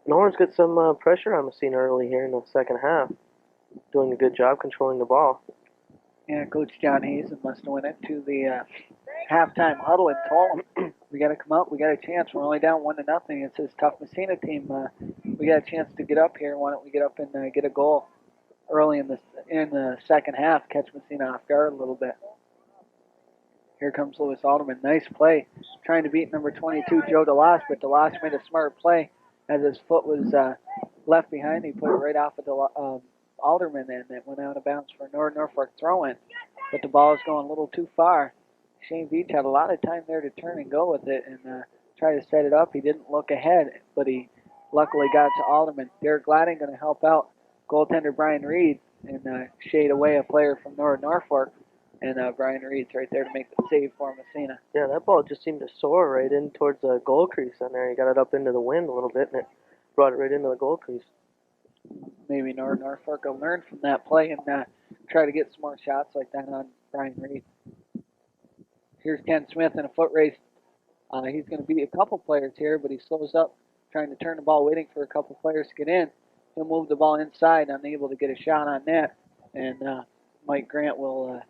Norwood's got some pressure on Massena early here in the second half. Doing a good job controlling the ball. Yeah, Coach John Hazen must have went into the halftime huddle and told him, we got to come out, we got a chance. We're only down 1-0. It's this tough Massena team. We got a chance to get up here. Why don't we get up and get a goal early in the second half, catch Massena off guard a little bit. Here comes Lewis Alderman. Nice play. Trying to beat number 22, Joe DeLoss, but DeLoss made a smart play. As his foot was left behind, he put it right off of Alderman, and it went out of bounds for Norwood Norfolk throw-in. But the ball is going a little too far. Shane Beach had a lot of time there to turn and go with it and try to set it up. He didn't look ahead, but he luckily got it to Alderman. Derek Gladding going to help out goaltender Brian Reed and shade away a player from Norwood Norfolk. And Brian Reed's right there to make the save for Massena. Yeah, that ball just seemed to soar right in towards the goal crease on there. He got it up into the wind a little bit, and it brought it right into the goal crease. Maybe Norwood Norfolk will learn from that play and try to get some more shots like that on Brian Reed. Here's Ken Smith in a foot race. He's going to beat a couple players here, but he slows up, trying to turn the ball, waiting for a couple players to get in. He'll move the ball inside, unable to get a shot on net, and Mike Grant will...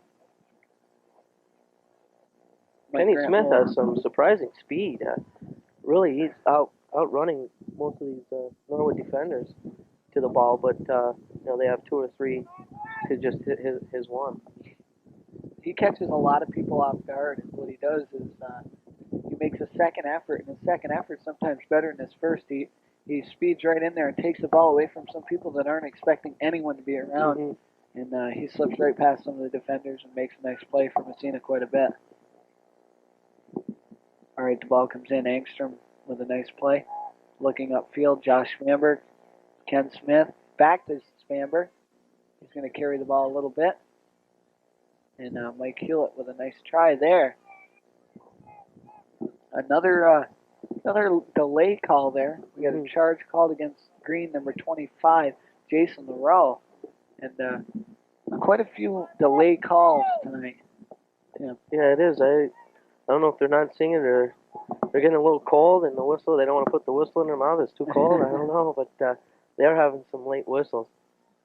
Kenny Smith has some surprising speed. Really, he's outrunning most of these Norwood defenders to the ball, but they have two or three to just hit his one. He catches a lot of people off guard, and what he does is he makes a second effort, and his second effort is sometimes better than his first. He speeds right in there and takes the ball away from some people that aren't expecting anyone to be around, and he slips right past some of the defenders and makes a nice play for Massena quite a bit. All right, the ball comes in. Angstrom with a nice play. Looking upfield, Josh Spanberg, Ken Smith, back to Spanberg. He's going to carry the ball a little bit. And Mike Hewlett with a nice try there. Another delay call there. We got a charge called against Green, number 25, Jason LaRoe. And quite a few delay calls tonight. Yeah, it is. I don't know if they're not singing or they're getting a little cold and the whistle, they don't want to put the whistle in their mouth. It's too cold. I don't know, but they are having some late whistles.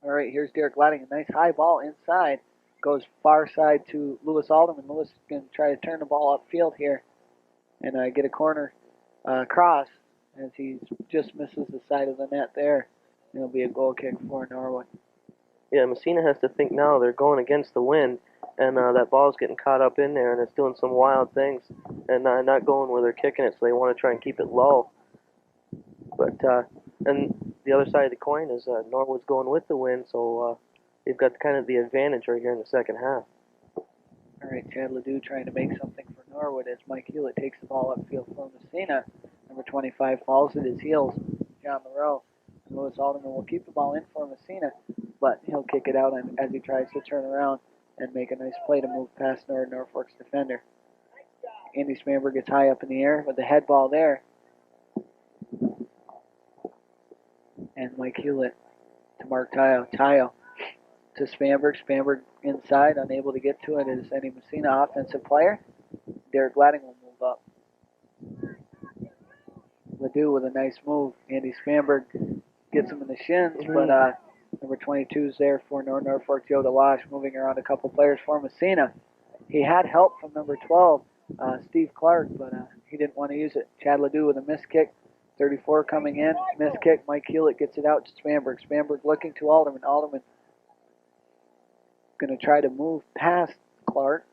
All right, here's Derek Gladding. A nice high ball inside. Goes far side to Lewis Alderman. Lewis is going to try to turn the ball upfield here and get a corner cross as he just misses the side of the net there. It'll be a goal kick for Norwood. Yeah, Massena has to think now they're going against the wind, and that ball's getting caught up in there, and it's doing some wild things, and not going where they're kicking it, so they want to try and keep it low. But and the other side of the coin is Norwood's going with the wind, so they've got kind of the advantage right here in the second half. All right, Chad Ledoux trying to make something for Norwood as Mike Hewlett takes the ball upfield for Massena. Number 25 falls at his heels, John LaRoe. Lewis Alderman will keep the ball in for Massena, but he'll kick it out as he tries to turn around and make a nice play to move past Norwood Norfolk's defender. Andy Spanberg gets high up in the air with the head ball there. And Mike Hewlett to Mark Tayo. Tayo to Spanberg. Spanberg inside, unable to get to it as any Massena offensive player. Derek Gladding will move up. Ledoux with a nice move. Andy Spanberg gets him in the shins, but number 22 is there for Norwood Norfolk, Joe DeLosh, moving around a couple players for Massena. He had help from number 12, Steve Clark, but he didn't want to use it. Chad Ledoux with a missed kick. 34 coming in, missed kick. Mike Hewlett gets it out to Spanberg. Spanberg looking to Alderman. Alderman going to try to move past Clark.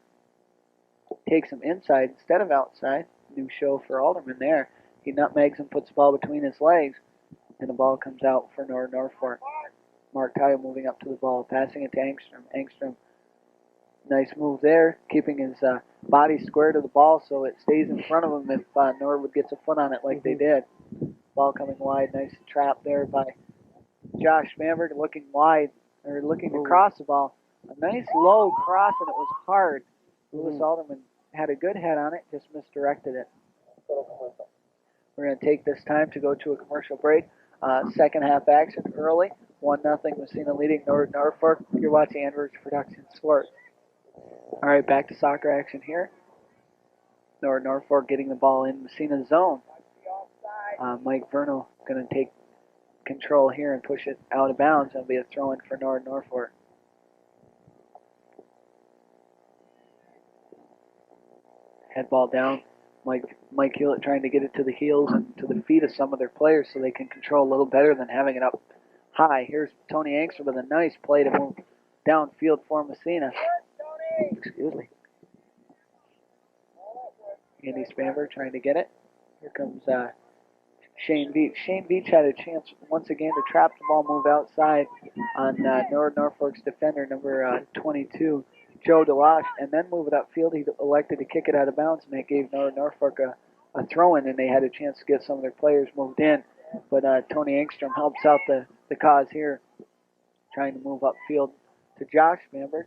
Takes him inside instead of outside. New show for Alderman there. He nutmegs and puts the ball between his legs, and the ball comes out for Norwood Norfolk. Mark Tayo moving up to the ball, passing it to Angstrom. Angstrom, nice move there, keeping his body square to the ball so it stays in front of him if Norwood gets a foot on it like they did. Ball coming wide, nice trap there by Josh Bamberg looking wide, or looking to cross the ball. A nice low cross, and it was hard. Lewis Alderman had a good head on it, just misdirected it. We're going to take this time to go to a commercial break. Second half action early. 1-0 Massena leading Norwood Norfolk. You're watching Andrews Production Sport. All right, back to soccer action here. Norwood Norfolk getting the ball in Massena's zone. Mike Vernal going to take control here and push it out of bounds. That'll be a throw-in for Norwood Norfolk. Head ball down. Mike Hewlett trying to get it to the heels and to the feet of some of their players so they can control a little better than having it up high. Here's Tony Angster with a nice play to move downfield for Massena. Excuse me. Andy Spanberg trying to get it. Here comes Shane Beach. Shane Beach had a chance once again to trap the ball, move outside on Norwood Norfolk's defender, number 22, Joe DeLosh, and then move it upfield. He elected to kick it out of bounds, and that gave Norwood Norfolk a throw-in, and they had a chance to get some of their players moved in. But Tony Engstrom helps out the cause here, trying to move upfield to Josh Bamberg,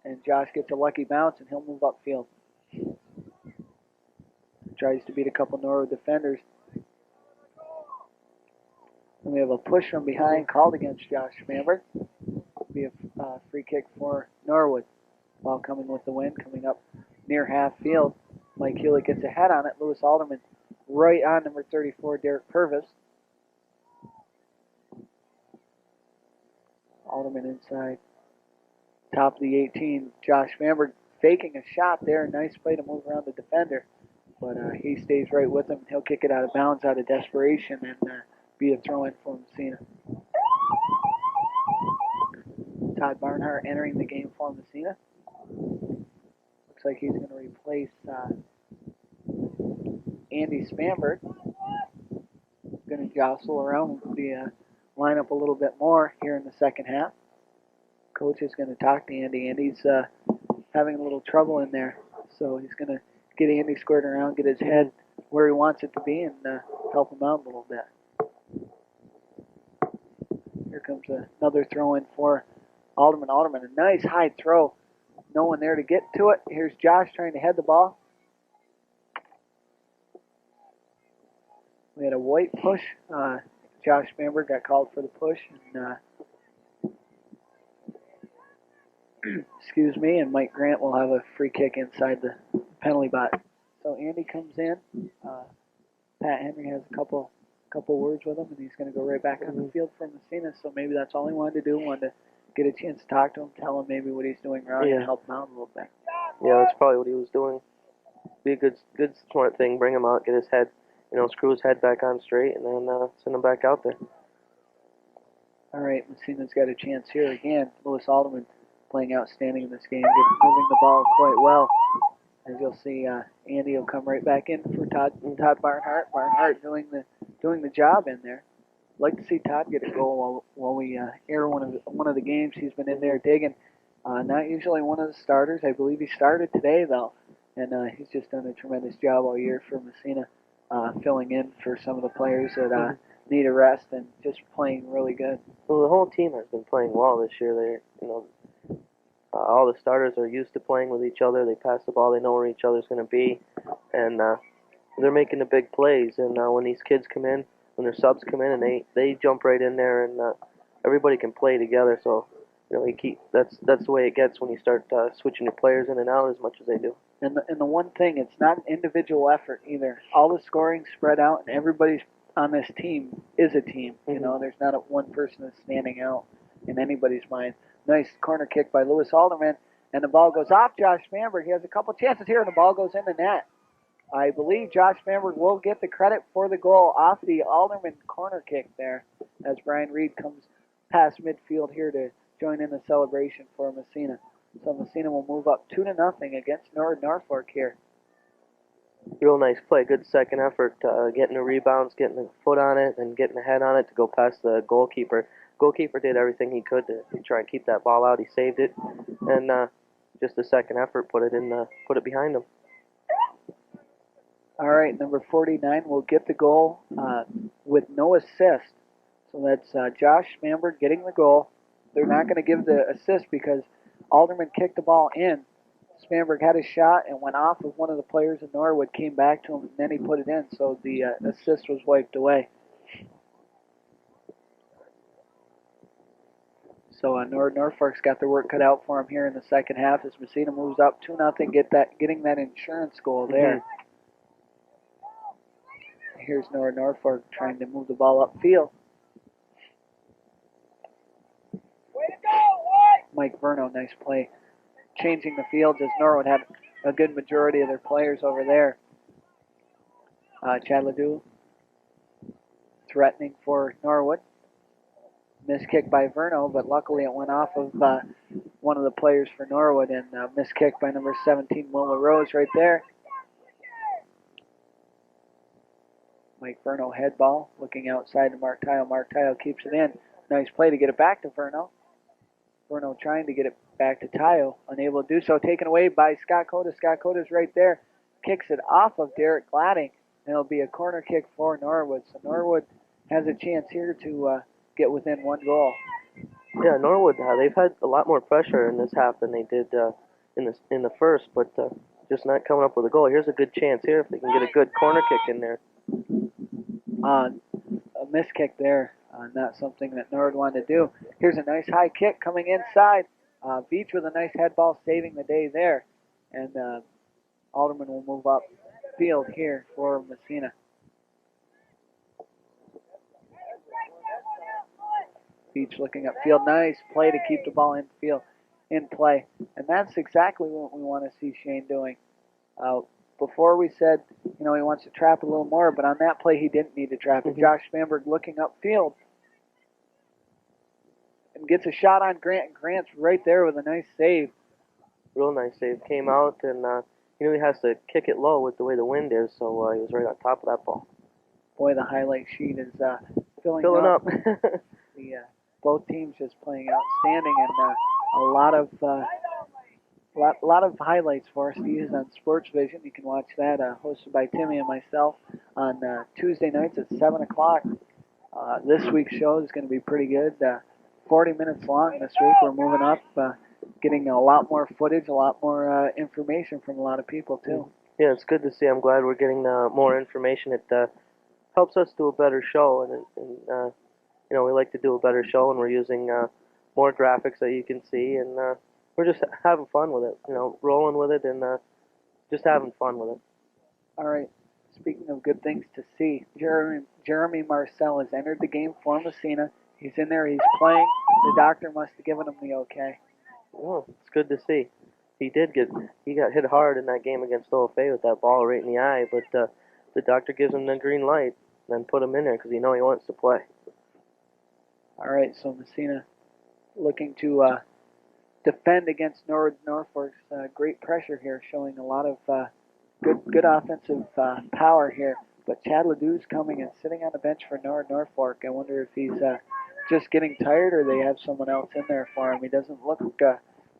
and Josh gets a lucky bounce, and he'll move upfield. Tries to beat a couple Norwood defenders. And we have a push from behind called against Josh Bamberg. Be a free kick for Norwood. Ball coming with the wind, coming up near half field. Mike Hewlett gets a head on it. Lewis Alderman right on number 34, Derek Purvis. Alderman inside. Top of the 18, Josh Bamberg faking a shot there. Nice play to move around the defender. But he stays right with him. He'll kick it out of bounds out of desperation and be a throw-in for Massena. Todd Barnhart entering the game for Massena. Looks like he's going to replace Andy Spanberg. Going to jostle around the lineup a little bit more here in the second half. Coach is going to talk to Andy. Andy's having a little trouble in there, so he's going to get Andy squared around, get his head where he wants it to be, and help him out a little bit. Here comes another throw-in for Alderman. Alderman, a nice high throw. No one there to get to it. Here's Josh trying to head the ball. We had a white push. Josh Bamberg got called for the push. And, excuse me, and Mike Grant will have a free kick inside the penalty box. So Andy comes in. Pat Henry has a couple words with him, and he's going to go right back on the field for Massena. So maybe that's all he wanted to do. Wanted to get a chance to talk to him, tell him maybe what he's doing wrong, and help him out a little bit. Yeah, that's probably what he was doing. Be a good smart thing. Bring him out, get his head, screw his head back on straight, and then send him back out there. All right, Massena's got a chance here again. Lewis Alderman playing outstanding in this game, moving the ball quite well. As you'll see, Andy will come right back in for Todd Barnhart. Barnhart doing the job in there. Like to see Todd get a goal while we air one of the games. He's been in there digging. Not usually one of the starters. I believe he started today though, and he's just done a tremendous job all year for Massena, filling in for some of the players that need a rest and just playing really good. Well, the whole team has been playing well this year. All the starters are used to playing with each other. They pass the ball. They know where each other's going to be, and they're making the big plays. And when these kids come in, when their subs come in, and they jump right in there, and everybody can play together. So that's the way it gets when you start switching your players in and out as much as they do. And the one thing, it's not an individual effort either. All the scoring spread out, and everybody's on this team is a team. There's not one person that's standing out in anybody's mind. Nice corner kick by Lewis Alderman, and the ball goes off Josh Bamberg. He has a couple chances here, and the ball goes in the net. I believe Josh Bamberg will get the credit for the goal off the Alderman corner kick there, as Brian Reed comes past midfield here to join in the celebration for Massena. So Massena will move up 2-0 against Norwood Norfolk here. Real nice play, good second effort, getting the rebounds, getting a foot on it, and getting a head on it to go past the goalkeeper. Goalkeeper did everything he could to try and keep that ball out. He saved it, and just a second effort put it behind him. All right, number 49 will get the goal with no assist. So that's Josh Schmamberg getting the goal. They're not going to give the assist because Alderman kicked the ball in. Schmamberg had a shot and went off of one of the players in Norwood, came back to him, and then he put it in, so the assist was wiped away. So Norwood Norfolk's got their work cut out for him here in the second half as Massena moves up 2-0, getting that insurance goal there. Here's Norwood Norfolk trying to move the ball upfield. Mike Verno, nice play. Changing the field as Norwood had a good majority of their players over there. Chad Ledoux threatening for Norwood. Miss kick by Verno, but luckily it went off of one of the players for Norwood, and miss kick by number 17, Wilma Rose, right there. Mike Verno head ball, looking outside to Mark Tile. Mark Tile keeps it in. Nice play to get it back to Verno. Verno trying to get it back to Tile, unable to do so. Taken away by Scott Cota. Scott Cota's right there. Kicks it off of Derek Gladding, and it'll be a corner kick for Norwood. So Norwood has a chance here to get within one goal. Yeah, Norwood, they've had a lot more pressure in this half than they did in the first, but just not coming up with a goal. Here's a good chance here if they can get a good corner kick in there. A miss kick there, not something that Norwood wanted to do. Here's a nice high kick coming inside. Beach with a nice head ball saving the day there. And Alderman will move up field here for Massena. Beach looking upfield. Nice play to keep the ball in play. And that's exactly what we want to see Shane doing. Before we said, he wants to trap a little more, but on that play he didn't need to trap it. Josh Schmamberg looking upfield and gets a shot on Grant. Grant's right there with a nice save. Real nice save. Came out and he knew he has to kick it low with the way the wind is, so he was right on top of that ball. Boy, the highlight sheet is filling up. Both teams just playing outstanding, and a lot of highlights for us to use on Sports Vision. You can watch that hosted by Timmy and myself on Tuesday nights at 7 o'clock. This week's show is going to be pretty good. 40 minutes long this week. We're moving up, getting a lot more footage, a lot more information from a lot of people, too. Yeah, it's good to see. I'm glad we're getting more information. It helps us do a better show, and we like to do a better show, and we're using more graphics that you can see, and we're just having fun with it, rolling with it, and just having fun with it. All right. Speaking of good things to see, Jeremy Marcel has entered the game for Massena. He's in there. He's playing. The doctor must have given him the okay. Oh, it's good to see. He got hit hard in that game against OFA with that ball right in the eye, but the doctor gives him the green light, and then put him in there because he wants to play. All right, so Massena looking to defend against Norwood Norfolk's great pressure here, showing a lot of good offensive power here. But Chad Ledoux's coming and sitting on the bench for Norwood Norfolk. I wonder if he's just getting tired or they have someone else in there for him. He doesn't look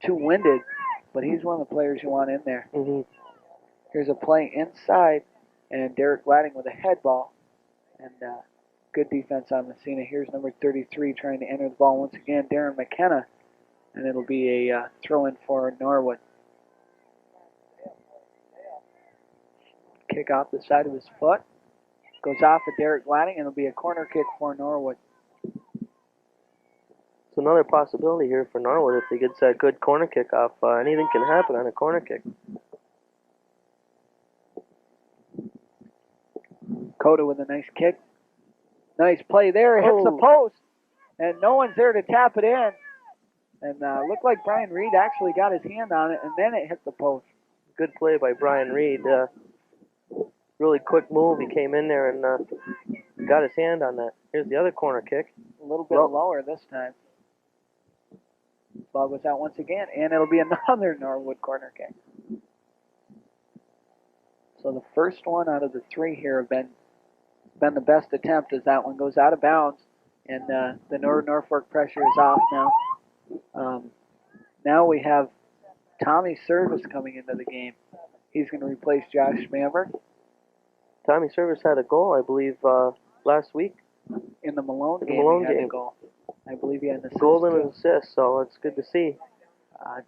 too winded, but he's one of the players you want in there. Mm-hmm. Here's a play inside, and Derek Gladding with a head ball. And good defense on Massena. Here's number 33 trying to enter the ball once again, Darren McKenna. And it'll be a throw-in for Norwood. Kick off the side of his foot. Goes off at Derek Gladding, and it'll be a corner kick for Norwood. It's another possibility here for Norwood. If he gets that good corner kick off, anything can happen on a corner kick. Cota with a nice kick. Nice play there. It hits the post, and no one's there to tap it in. And looked like Brian Reed actually got his hand on it, and then it hit the post. Good play by Brian Reed. Really quick move. He came in there and got his hand on that. Here's the other corner kick. A little bit lower this time. Ball goes out once again, and it'll be another Norwood corner kick. So the first one out of the three here have been the best attempt, as that one goes out of bounds, and the Norwood Norfolk pressure is off now. Now we have Tommy Service coming into the game. He's going to replace Josh Schmamberg. Tommy Service had a goal, I believe, last week in the Malone In the game. Malone He had game. the goal. I believe he had an assist Goal and an too. assist, so it's good to see.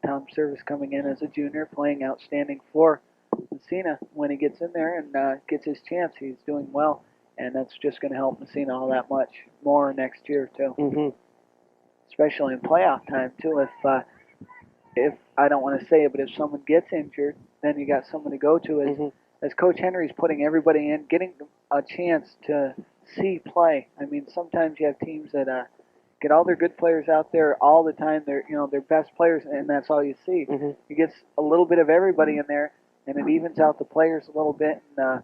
Tom Service coming in as a junior, playing outstanding for Massena. When he gets in there and gets his chance, he's doing well, and that's just going to help Massena all that much more next year too, especially in playoff time too. If I don't want to say it, but if someone gets injured, then you got someone to go to. As Coach Henry's putting everybody in, getting a chance to see play. I mean, sometimes you have teams that get all their good players out there all the time. They're their best players, and that's all you see. You get a little bit of everybody in there, and it evens out the players a little bit. And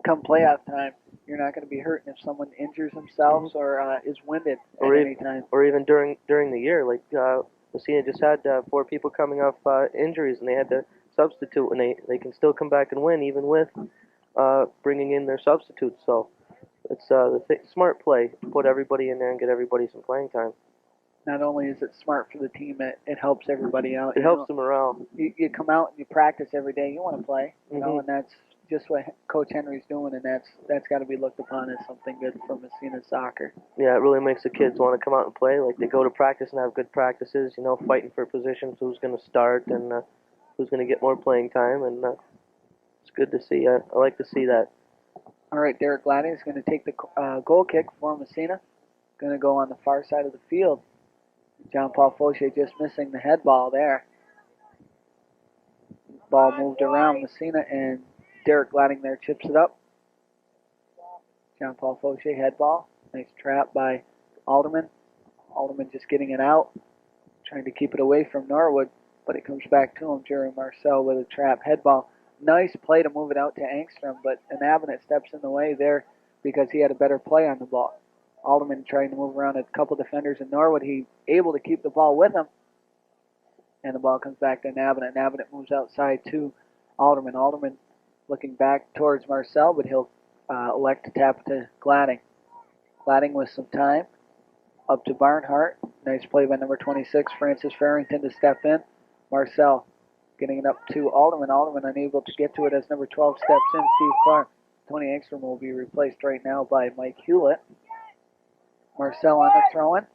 come playoff time, you're not going to be hurting if someone injures themselves or is winded at any time. Or even during the year, like Massena just had 4 people coming off injuries, and they had to substitute, and they can still come back and win even with bringing in their substitutes. So it's smart play to put everybody in there and get everybody some playing time. Not only is it smart for the team, it helps everybody out. It helps the morale. You come out and you practice every day. You want to play, and that's just what Coach Henry's doing, and that's got to be looked upon as something good for Massena soccer. Yeah, it really makes the kids want to come out and play. Like, they go to practice and have good practices, fighting for positions, who's going to start and who's going to get more playing time, and it's good to see. I like to see that. All right, Derek Gladdy is going to take the goal kick for Massena. Going to go on the far side of the field. John Paul Fauché just missing the head ball there. Ball moved around Massena, and Derek Gladding there chips it up. John Paul Fauché head ball. Nice trap by Alderman. Alderman just getting it out, trying to keep it away from Norwood, but it comes back to him. Jerry Marcel with a trap head ball. Nice play to move it out to Angstrom, but an Avenant steps in the way there because he had a better play on the ball. Alderman trying to move around a couple defenders in Norwood. He able to keep the ball with him, and the ball comes back to Avenant. Avenant moves outside to Alderman. Alderman looking back towards Marcel, but he'll elect to tap it to Gladding. Gladding with some time. Up to Barnhart. Nice play by number 26, Francis Farrington, to step in. Marcel getting it up to Alderman. Alderman unable to get to it as number 12 steps in, Steve Clark. Tony Engstrom will be replaced right now by Mike Hewlett. Marcel on the throw-in.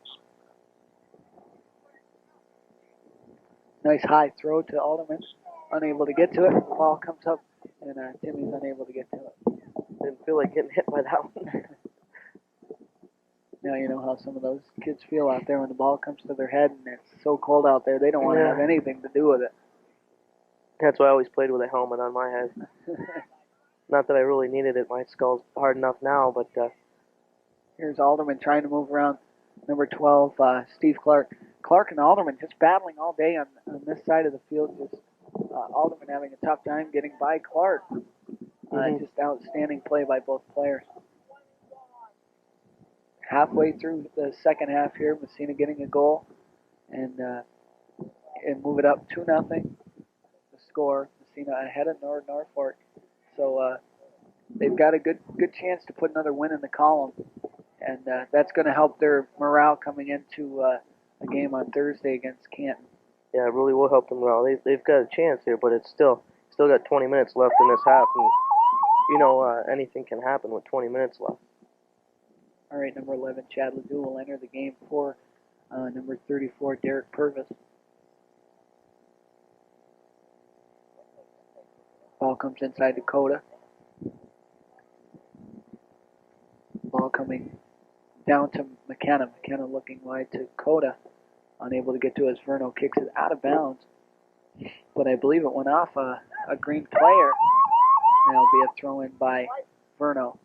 Nice high throw to Alderman. Unable to get to it. The ball comes up, and Timmy's unable to get to it. Didn't feel like getting hit by that one. Now you know how some of those kids feel out there when the ball comes to their head and it's so cold out there. They don't want to have anything to do with it. That's why I always played with a helmet on my head. Not that I really needed it. My skull's hard enough now, but... Here's Alderman trying to move around number 12, Steve Clark. Clark and Alderman just battling all day on this side of the field. Just Alderman having a tough time getting by Clark. Just outstanding play by both players. Halfway through the second half here, Massena getting a goal and move it up 2-0. The score, Massena ahead of Norwood Norfolk. So they've got a good chance to put another win in the column, and that's going to help their morale coming into a game on Thursday against Canton. Yeah, it really will help them morale. They've got a chance here, but it's still got 20 minutes left in this half, and anything can happen with 20 minutes left. All right, number 11, Chad Ledoux will enter the game for number 34, Derek Purvis. Ball comes inside Dakota. Ball coming down to McKenna. McKenna looking wide to Coda. Unable to get to it as Verno kicks it out of bounds. But I believe it went off a green player. And it'll be a throw-in by Verno.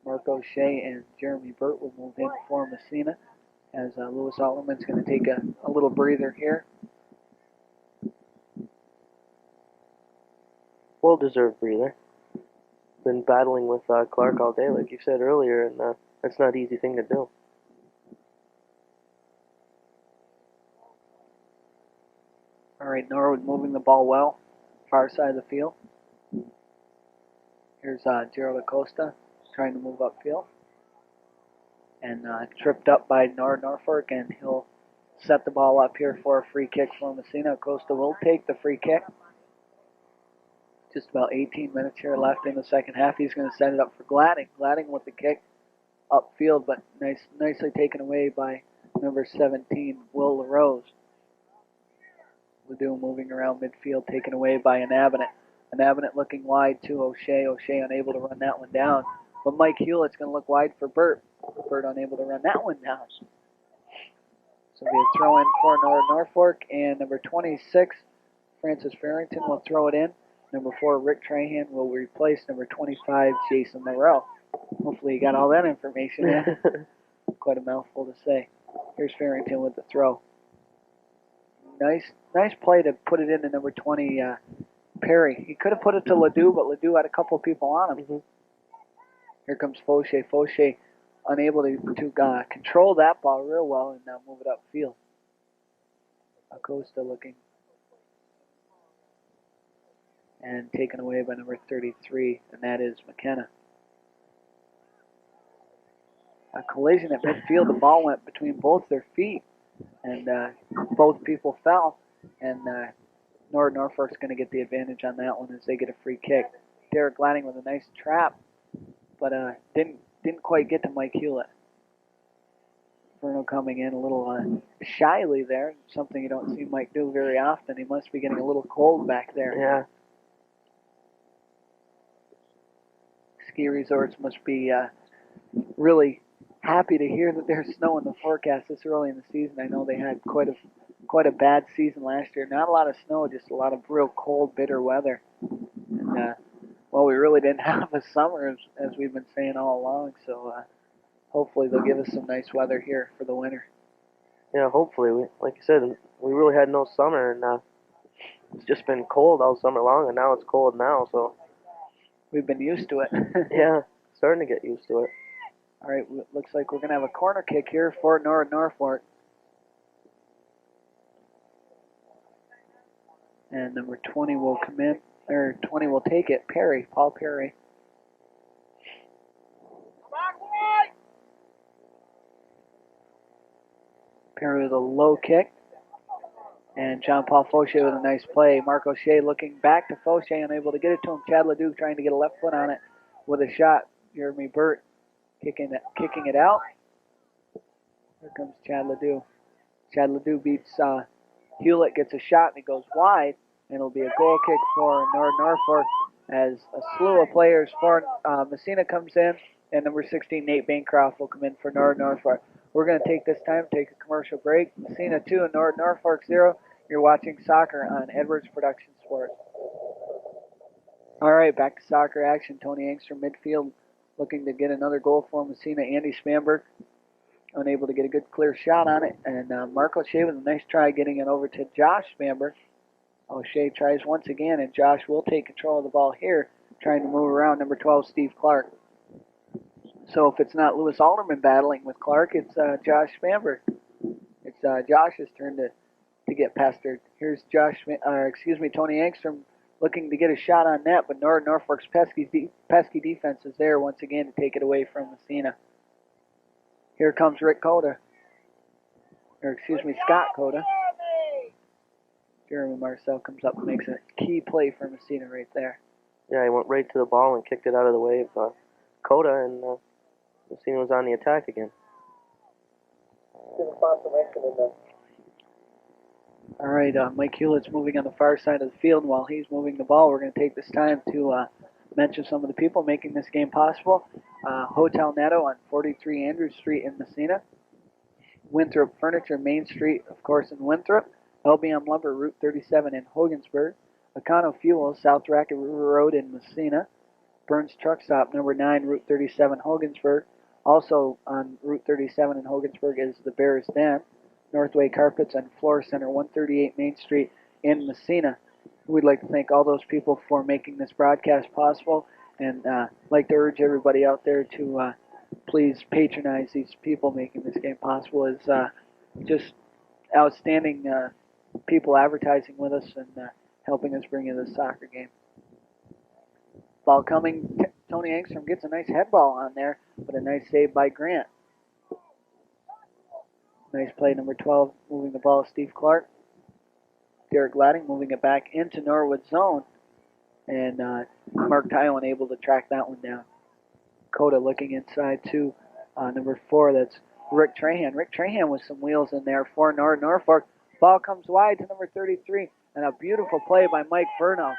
Mark O'Shea and Jeremy Burt will move in for Massena as Lewis Alderman's going to take a little breather here. Well-deserved breather. Been battling with Clark all day, like you said earlier, and that's not an easy thing to do. All right, Norwood moving the ball well, far side of the field. Here's Gerald Acosta trying to move upfield. And tripped up by Norwood Norfolk, and he'll set the ball up here for a free kick for Massena. Acosta will take the free kick. Just about 18 minutes here left in the second half. He's going to set it up for Gladding. Gladding with the kick. upfield, but nicely taken away by number 17, Will LaRose. Ledoux moving around midfield, taken away by Anabanet. Anabanet looking wide to O'Shea. O'Shea unable to run that one down. But Mike Hewlett's going to look wide for Burt. Burt unable to run that one down. So we throw in for Norwood Norfolk, and number 26, Francis Farrington, will throw it in. Number 4, Rick Trahan, will replace number 25, Jason Monroe. Hopefully you got all that information in. Quite a mouthful to say. Here's Farrington with the throw. Nice play to put it into number 20, Perry. He could have put it to Ledoux, but Ledoux had a couple people on him. Mm-hmm. Here comes Fauché. Fauché unable to control that ball real well and now move it upfield. Acosta looking. And taken away by number 33, and that is McKenna. A collision at midfield. The ball went between both their feet, and both people fell. And Norwood Norfolk's going to get the advantage on that one as they get a free kick. Derek Glading with a nice trap, but didn't quite get to Mike Hewlett. Bruno coming in a little shyly there, something you don't see Mike do very often. He must be getting a little cold back there. Yeah. Ski resorts must be really happy to hear that there's snow in the forecast this early in the season. I know they had quite a bad season last year. Not a lot of snow, just a lot of real cold, bitter weather. And well, we really didn't have a summer as we've been saying all along. So hopefully they'll give us some nice weather here for the winter. Yeah, hopefully. Like you said, we really had no summer, and it's just been cold all summer long, and now it's cold now. So we've been used to it. Yeah, starting to get used to it. All right, looks like we're going to have a corner kick here for Norwood Norfolk. And number 20 will come in, or 20 will take it. Perry, Paul Perry. Perry with a low kick. And John Paul Fauché with a nice play. Mark O'Shea looking back to Fauché, unable to get it to him. Chad Ledoux trying to get a left foot on it with a shot. Jeremy Burt kicking it out. Here comes Chad Ledoux. Chad Ledoux beats Hewlett, gets a shot, and it goes wide. And it'll be a goal kick for Norwood Norfolk as a slew of players for Massena comes in, and number 16, Nate Bancroft, will come in for Norwood Norfolk. We're going to take this time, take a commercial break. Massena 2 and Norwood Norfolk 0. You're watching soccer on Edwards Production Sports. All right, back to soccer action. Tony Angstrom midfield looking to get another goal for Massena. Andy Spanberg unable to get a good clear shot on it. And Mark O'Shea with a nice try getting it over to Josh Spanberg. O'Shea tries once again, and Josh will take control of the ball here, trying to move around number 12, Steve Clark. So if it's not Lewis Alderman battling with Clark, it's Josh Spanberg. It's Josh's turn to get pestered. Here's Tony Angstrom looking to get a shot on net, but Norwood Norfolk's pesky defense is there once again to take it away from Massena. Here comes Scott Coda. Jeremy Marcel comes up and makes a key play for Massena right there. Yeah, he went right to the ball and kicked it out of the way of Coda, and Massena was on the attack again. All right, Mike Hewlett's moving on the far side of the field. While he's moving the ball, we're going to take this time to mention some of the people making this game possible. Hotel Netto on 43 Andrews Street in Massena. Winthrop Furniture, Main Street, of course, in Winthrop. LBM Lumber, Route 37 in Hogansburg. Econo Fuel, South Racket River Road in Massena. Burns Truck Stop, number 9, Route 37, Hogansburg. Also on Route 37 in Hogansburg is the Bears Den. Northway Carpets and Floor Center, 138 Main Street in Massena. We'd like to thank all those people for making this broadcast possible, and like to urge everybody out there to please patronize these people making this game possible. It's just outstanding people advertising with us and helping us bring you this soccer game. Ball coming. Tony Angstrom gets a nice head ball on there, but a nice save by Grant. Nice play, number 12, moving the ball, Steve Clark. Derek Glading moving it back into Norwood's zone, and Mark Tywin able to track that one down. Coda looking inside to Number 4, that's Rick Trahan. Rick Trahan with some wheels in there for Norwood Norfolk. Ball comes wide to number 33, and a beautiful play by Mike Verno.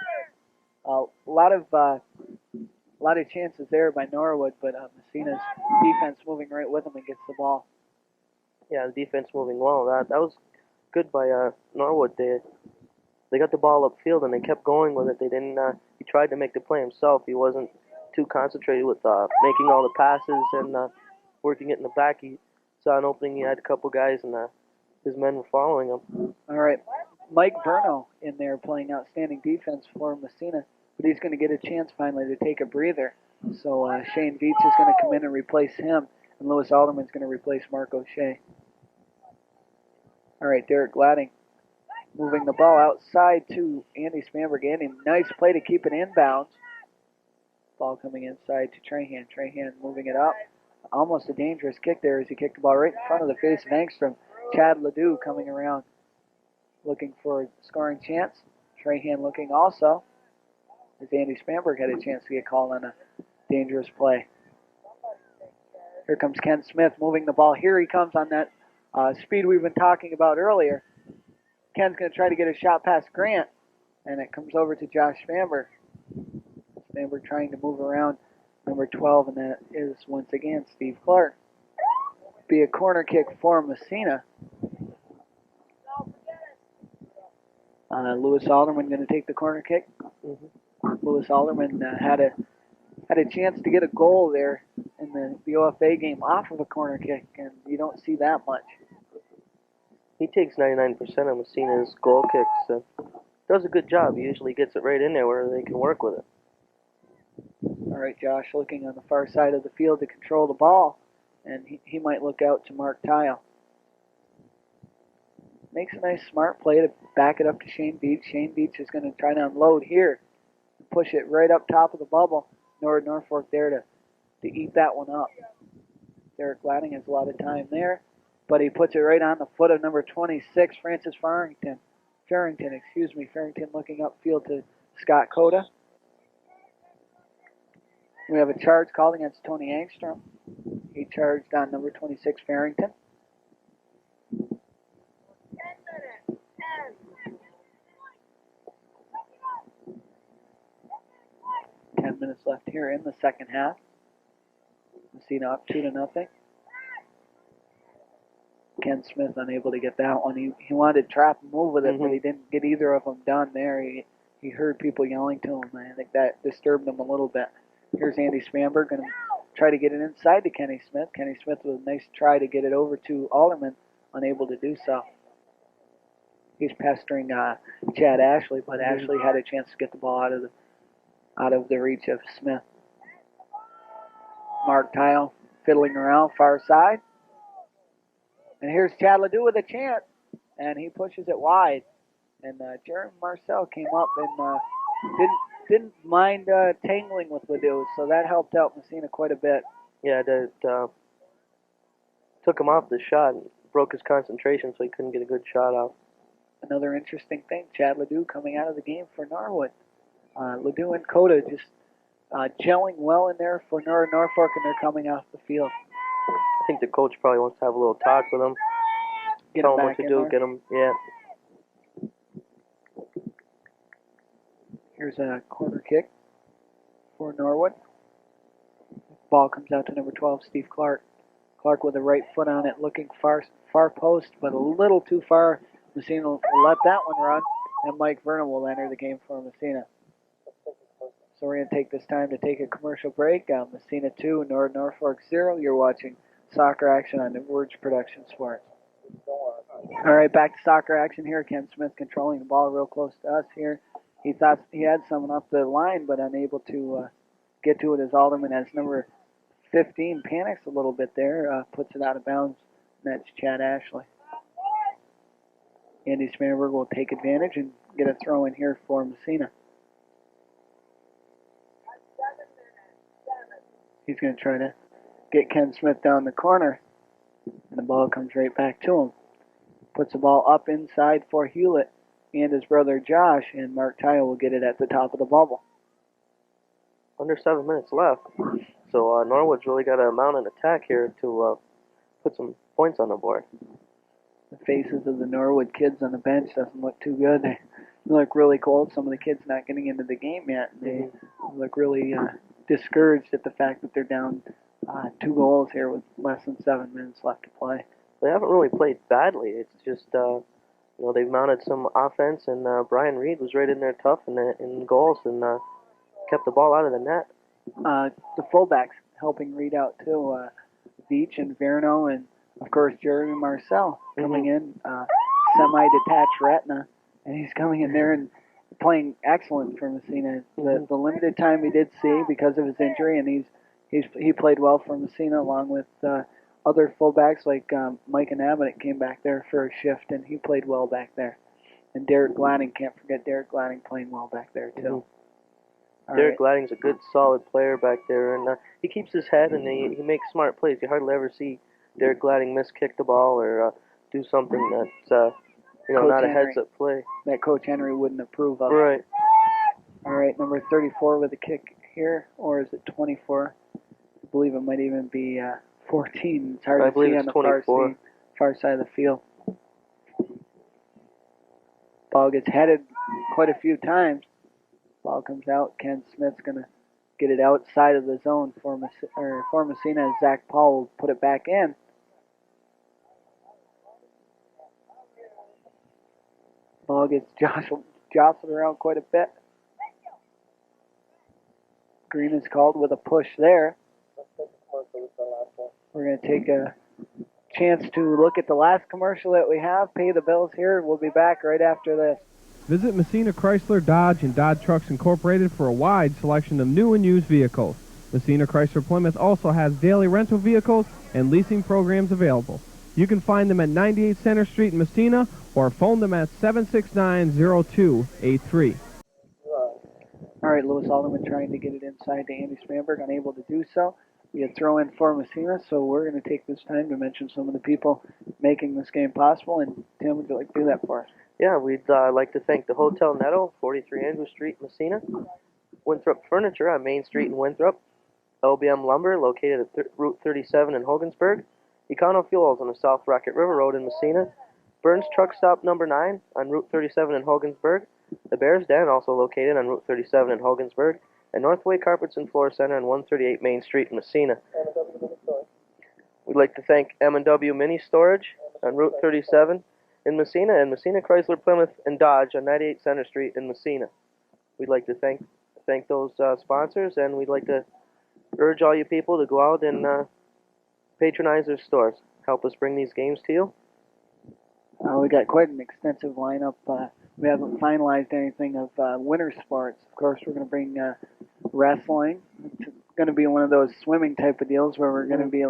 A lot of chances there by Norwood, but Massena's defense moving right with him and gets the ball. Yeah, the defense moving well. That was good by Norwood. They got the ball upfield and they kept going with it. They didn't. He tried to make the play himself. He wasn't too concentrated with making all the passes and working it in the back. He saw an opening. He had a couple guys and his men were following him. All right, Mike Verno in there playing outstanding defense for Massena, but he's going to get a chance finally to take a breather. So Shane Veach is going to come in and replace him, and Lewis Alderman's going to replace Mark O'Shea. All right, Derek Gladding moving the ball outside to Andy Spanberg. Andy, nice play to keep it inbounds. Ball coming inside to Trahan. Trahan moving it up. Almost a dangerous kick there as he kicked the ball right in front of the face of Angstrom. Chad Ledoux coming around looking for a scoring chance. Trahan looking also as Andy Spanberg had a chance to get called on a dangerous play. Here comes Ken Smith moving the ball. Here he comes on that speed we've been talking about earlier. Ken's going to try to get a shot past Grant, and it comes over to Josh Spanberg. Spanberg trying to move around number 12, and that is once again Steve Clark. Be a corner kick for Massena. Lewis Alderman going to take the corner kick. Lewis Alderman had a chance to get a goal there in the OFA game off of a corner kick, and you don't see that much. He takes 99% of Massena's goal kicks. Does a good job. He usually gets it right in there where they can work with it. All right, Josh looking on the far side of the field to control the ball, and he might look out to Mark Tile. Makes a nice smart play to back it up to Shane Beach. Shane Beach is going to try to unload here, push it right up top of the bubble. Norwood Norfolk there to eat that one up. Derek Gladding has a lot of time there, but he puts it right on the foot of number 26, Francis Farrington. Farrington looking upfield to Scott Coda. We have a charge called against Tony Angstrom. He charged on number 26, Farrington. 10 minutes left here in the second half. Massena up 2-0. Ken Smith unable to get that one. He wanted to trap and move with it, but he didn't get either of them done there. He heard people yelling to him, and I think that disturbed him a little bit. Here's Andy Spanberg going to try to get it inside to Kenny Smith. Kenny Smith with a nice try to get it over to Alderman, unable to do so. He's pestering Chad Ashley, but Ashley had a chance to get the ball out of the reach of Smith. Mark Tile fiddling around far side. And here's Chad Ledoux with a chance, and he pushes it wide. And Jeremy Marcel came up and didn't mind tangling with Ledoux, so that helped out Massena quite a bit. Yeah, that took him off the shot and broke his concentration, so he couldn't get a good shot out. Another interesting thing, Chad Ledoux coming out of the game for Norwood. Ledoux and Coda just gelling well in there for Norwood Norfolk, and they're coming off the field. I think the coach probably wants to have a little talk with him. Tell him what to do, get him, yeah. Here's a corner kick for Norwood. Ball comes out to number 12, Steve Clark. Clark with the right foot on it, looking far post, but a little too far. Massena will let that one run, and Mike Vernon will enter the game for Massena. So we're going to take this time to take a commercial break. Massena 2, Norwood Norfolk 0. You're watching soccer action on the Words Production Sports. All right, back to soccer action here. Ken Smith controlling the ball real close to us here. He thought he had someone up the line, but unable to get to it as Alderman, as number 15 panics a little bit there, puts it out of bounds, and that's Chad Ashley. Andy Spanberg will take advantage and get a throw in here for Massena. He's going to try to get Ken Smith down the corner, and the ball comes right back to him. Puts the ball up inside for Hewlett and his brother Josh, and Mark Tile will get it at the top of the bubble. Under 7 minutes left. So Norwood's really got to mount an attack here to put some points on the board. The faces of the Norwood kids on the bench doesn't look too good. They look really cold. Some of the kids not getting into the game yet. They look really discouraged at the fact that they're down 2 goals here with less than 7 minutes left to play. They haven't really played badly. It's just they've mounted some offense, and Brian Reed was right in there tough in goals and kept the ball out of the net. The fullbacks helping Reed out too. Beach and Verno, and of course Jeremy Marcel coming in, semi-detached retina, and he's coming in there and playing excellent for Massena. The limited time we did see because of his injury, and he played well for Massena along with other fullbacks like Mike and Abbott came back there for a shift, and he played well back there. And Derek Gladding, can't forget Derek Gladding playing well back there too. Derek Gladding's a good, solid player back there, and he keeps his head and he makes smart plays. You hardly ever see Derek Gladding miskick the ball or do something that's not a heads-up play. That Coach Henry wouldn't approve of. Right. All right, number 34 with a kick here, or is it 24? I believe it might even be 14. It's hard to see on the far side of the field. Ball gets headed quite a few times. Ball comes out. Ken Smith's going to get it outside of the zone for Massena as Zach Paul will put it back in. Ball gets jostled around quite a bit. Green is called with a push there. We're going to take a chance to look at the last commercial that we have, pay the bills here. We'll be back right after this. Visit Massena Chrysler, Dodge, and Dodge Trucks Incorporated for a wide selection of new and used vehicles. Massena Chrysler Plymouth also has daily rental vehicles and leasing programs available. You can find them at 98 Center Street in Massena or phone them at 769-0283. All right, Lewis Alderman trying to get it inside to Andy Spanberg, unable to do so. We had throw in for Massena, so we're going to take this time to mention some of the people making this game possible. And Tim, would you like to do that for us? Yeah, we'd like to thank the Hotel Netto, 43 Andrew Street, Massena, Winthrop Furniture on Main Street in Winthrop, LBM Lumber located at Route 37 in Hogansburg, Econo Fuels on the South Rocket River Road in Massena, Burns Truck Stop number 9 on Route 37 in Hogansburg, the Bears Den also located on Route 37 in Hogansburg, and Northway Carpets and Floor Center on 138 Main Street in Massena. We'd like to thank M&W Mini Storage on Route 37 in Massena, and Massena Chrysler Plymouth and Dodge on 98 Center Street in Massena. We'd like to thank those sponsors, and we'd like to urge all you people to go out and patronize their stores. Help us bring these games to you. We got quite an extensive lineup. We haven't finalized anything of winter sports. Of course, we're going to bring wrestling. It's going to be one of those swimming type of deals where we're going to be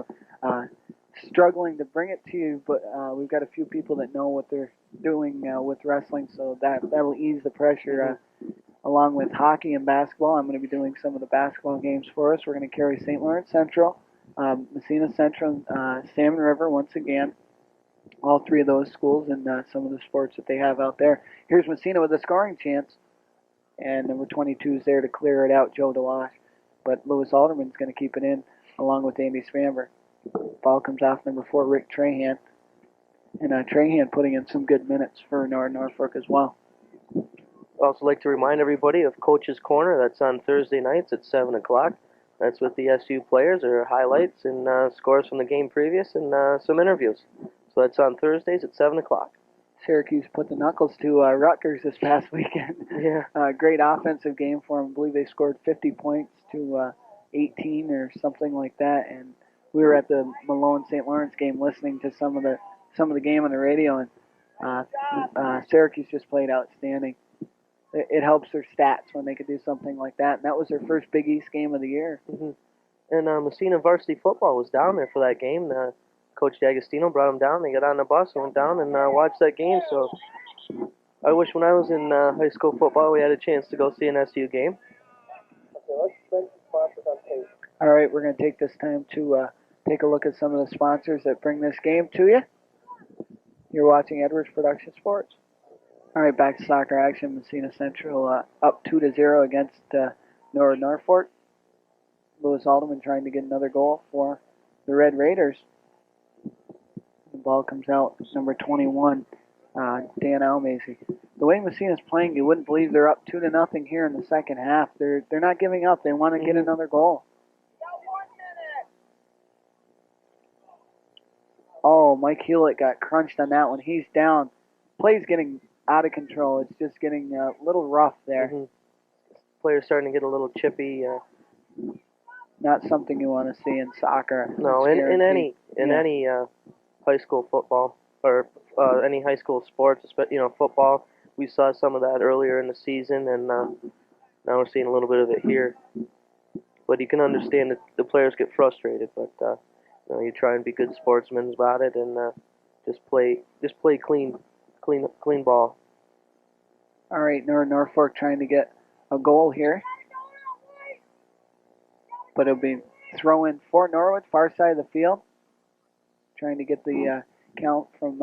struggling to bring it to you, but we've got a few people that know what they're doing with wrestling, so that'll ease the pressure. Along with hockey and basketball, I'm going to be doing some of the basketball games for us. We're going to carry St. Lawrence Central, Massena Central, Salmon River once again. All three of those schools and some of the sports that they have out there. Here's Massena with a scoring chance, and number 22 is there to clear it out, Joe DeWash. But Lewis Alderman's going to keep it in along with Andy Spanberg. Ball comes off number 4, Rick Trahan. And Trahan putting in some good minutes for Norwood Norfolk as well. I'd also like to remind everybody of Coach's Corner. That's on Thursday nights at 7 o'clock. That's with the SU players, or highlights and scores from the game previous and some interviews. So that's on Thursdays at 7 o'clock. Syracuse put the knuckles to Rutgers this past weekend. Yeah. Great offensive game for them. I believe they scored 50 points to 18 or something like that. And we were at the Malone St. Lawrence game listening to some of the game on the radio, and Syracuse just played outstanding. It helps their stats when they could do something like that. And that was their first Big East game of the year. Mm-hmm. And Massena varsity football was down there for that game. Coach D'Agostino brought them down. They got on the bus and went down and watched that game. So I wish when I was in high school football we had a chance to go see an SU game. All right, we're going to take this time to take a look at some of the sponsors that bring this game to you. You're watching Edwards Production Sports. All right, back to soccer action. Massena Central up 2-0 against Norwood Norfolk. Lewis Alderman trying to get another goal for the Red Raiders. The ball comes out, number 21, Dan Almazy. The way Massena's playing, you wouldn't believe they're up 2-0 here in the second half. They're not giving up. They want to get another goal. Oh, Mike Hewlett got crunched on that one. He's down. Play's getting out of control. It's just getting a little rough there. Players starting to get a little chippy. Not something you want to see in soccer. No, in any high school football or any high school sports, football. We saw some of that earlier in the season, and now we're seeing a little bit of it here. But you can understand that the players get frustrated, but you try and be good sportsmen about it, and just play clean ball. All right, Norfolk trying to get a goal here, but it'll be throw in for Norwood, far side of the field, trying to get the count from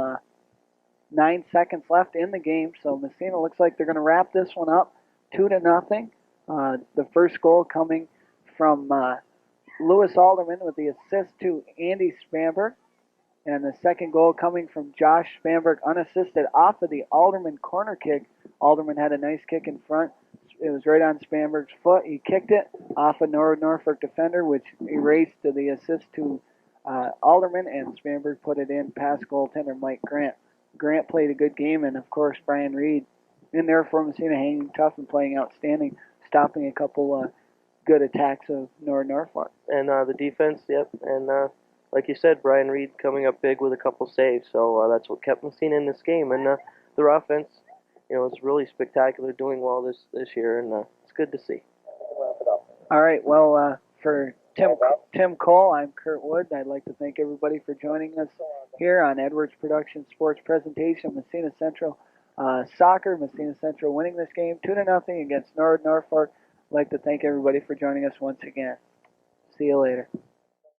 9 seconds left in the game. So Massena looks like they're going to wrap this one up 2-0. The first goal coming from Lewis Alderman with the assist to Andy Spamberg. And the second goal coming from Josh Spamberg unassisted off of the Alderman corner kick. Alderman had a nice kick in front. It was right on Spamberg's foot. He kicked it off a Norwood Norfolk defender, which erased the assist to Alderman, and Spamberg put it in past goaltender Mike Grant. Grant played a good game, and of course Brian Reed in there for Massena, hanging tough and playing outstanding, stopping a couple good attacks of Norwood Norfolk. And the defense, yep, and like you said, Brian Reed coming up big with a couple saves, so that's what kept Massena in this game. And their offense, it's really spectacular, doing well this year, and it's good to see. All right, well, for Tim Cole, I'm Kurt Wood. I'd like to thank everybody for joining us here on Edwards Production Sports Presentation, Massena Central Soccer. Massena Central winning this game 2-0 against Norwood Norfolk. I'd like to thank everybody for joining us once again. See you later.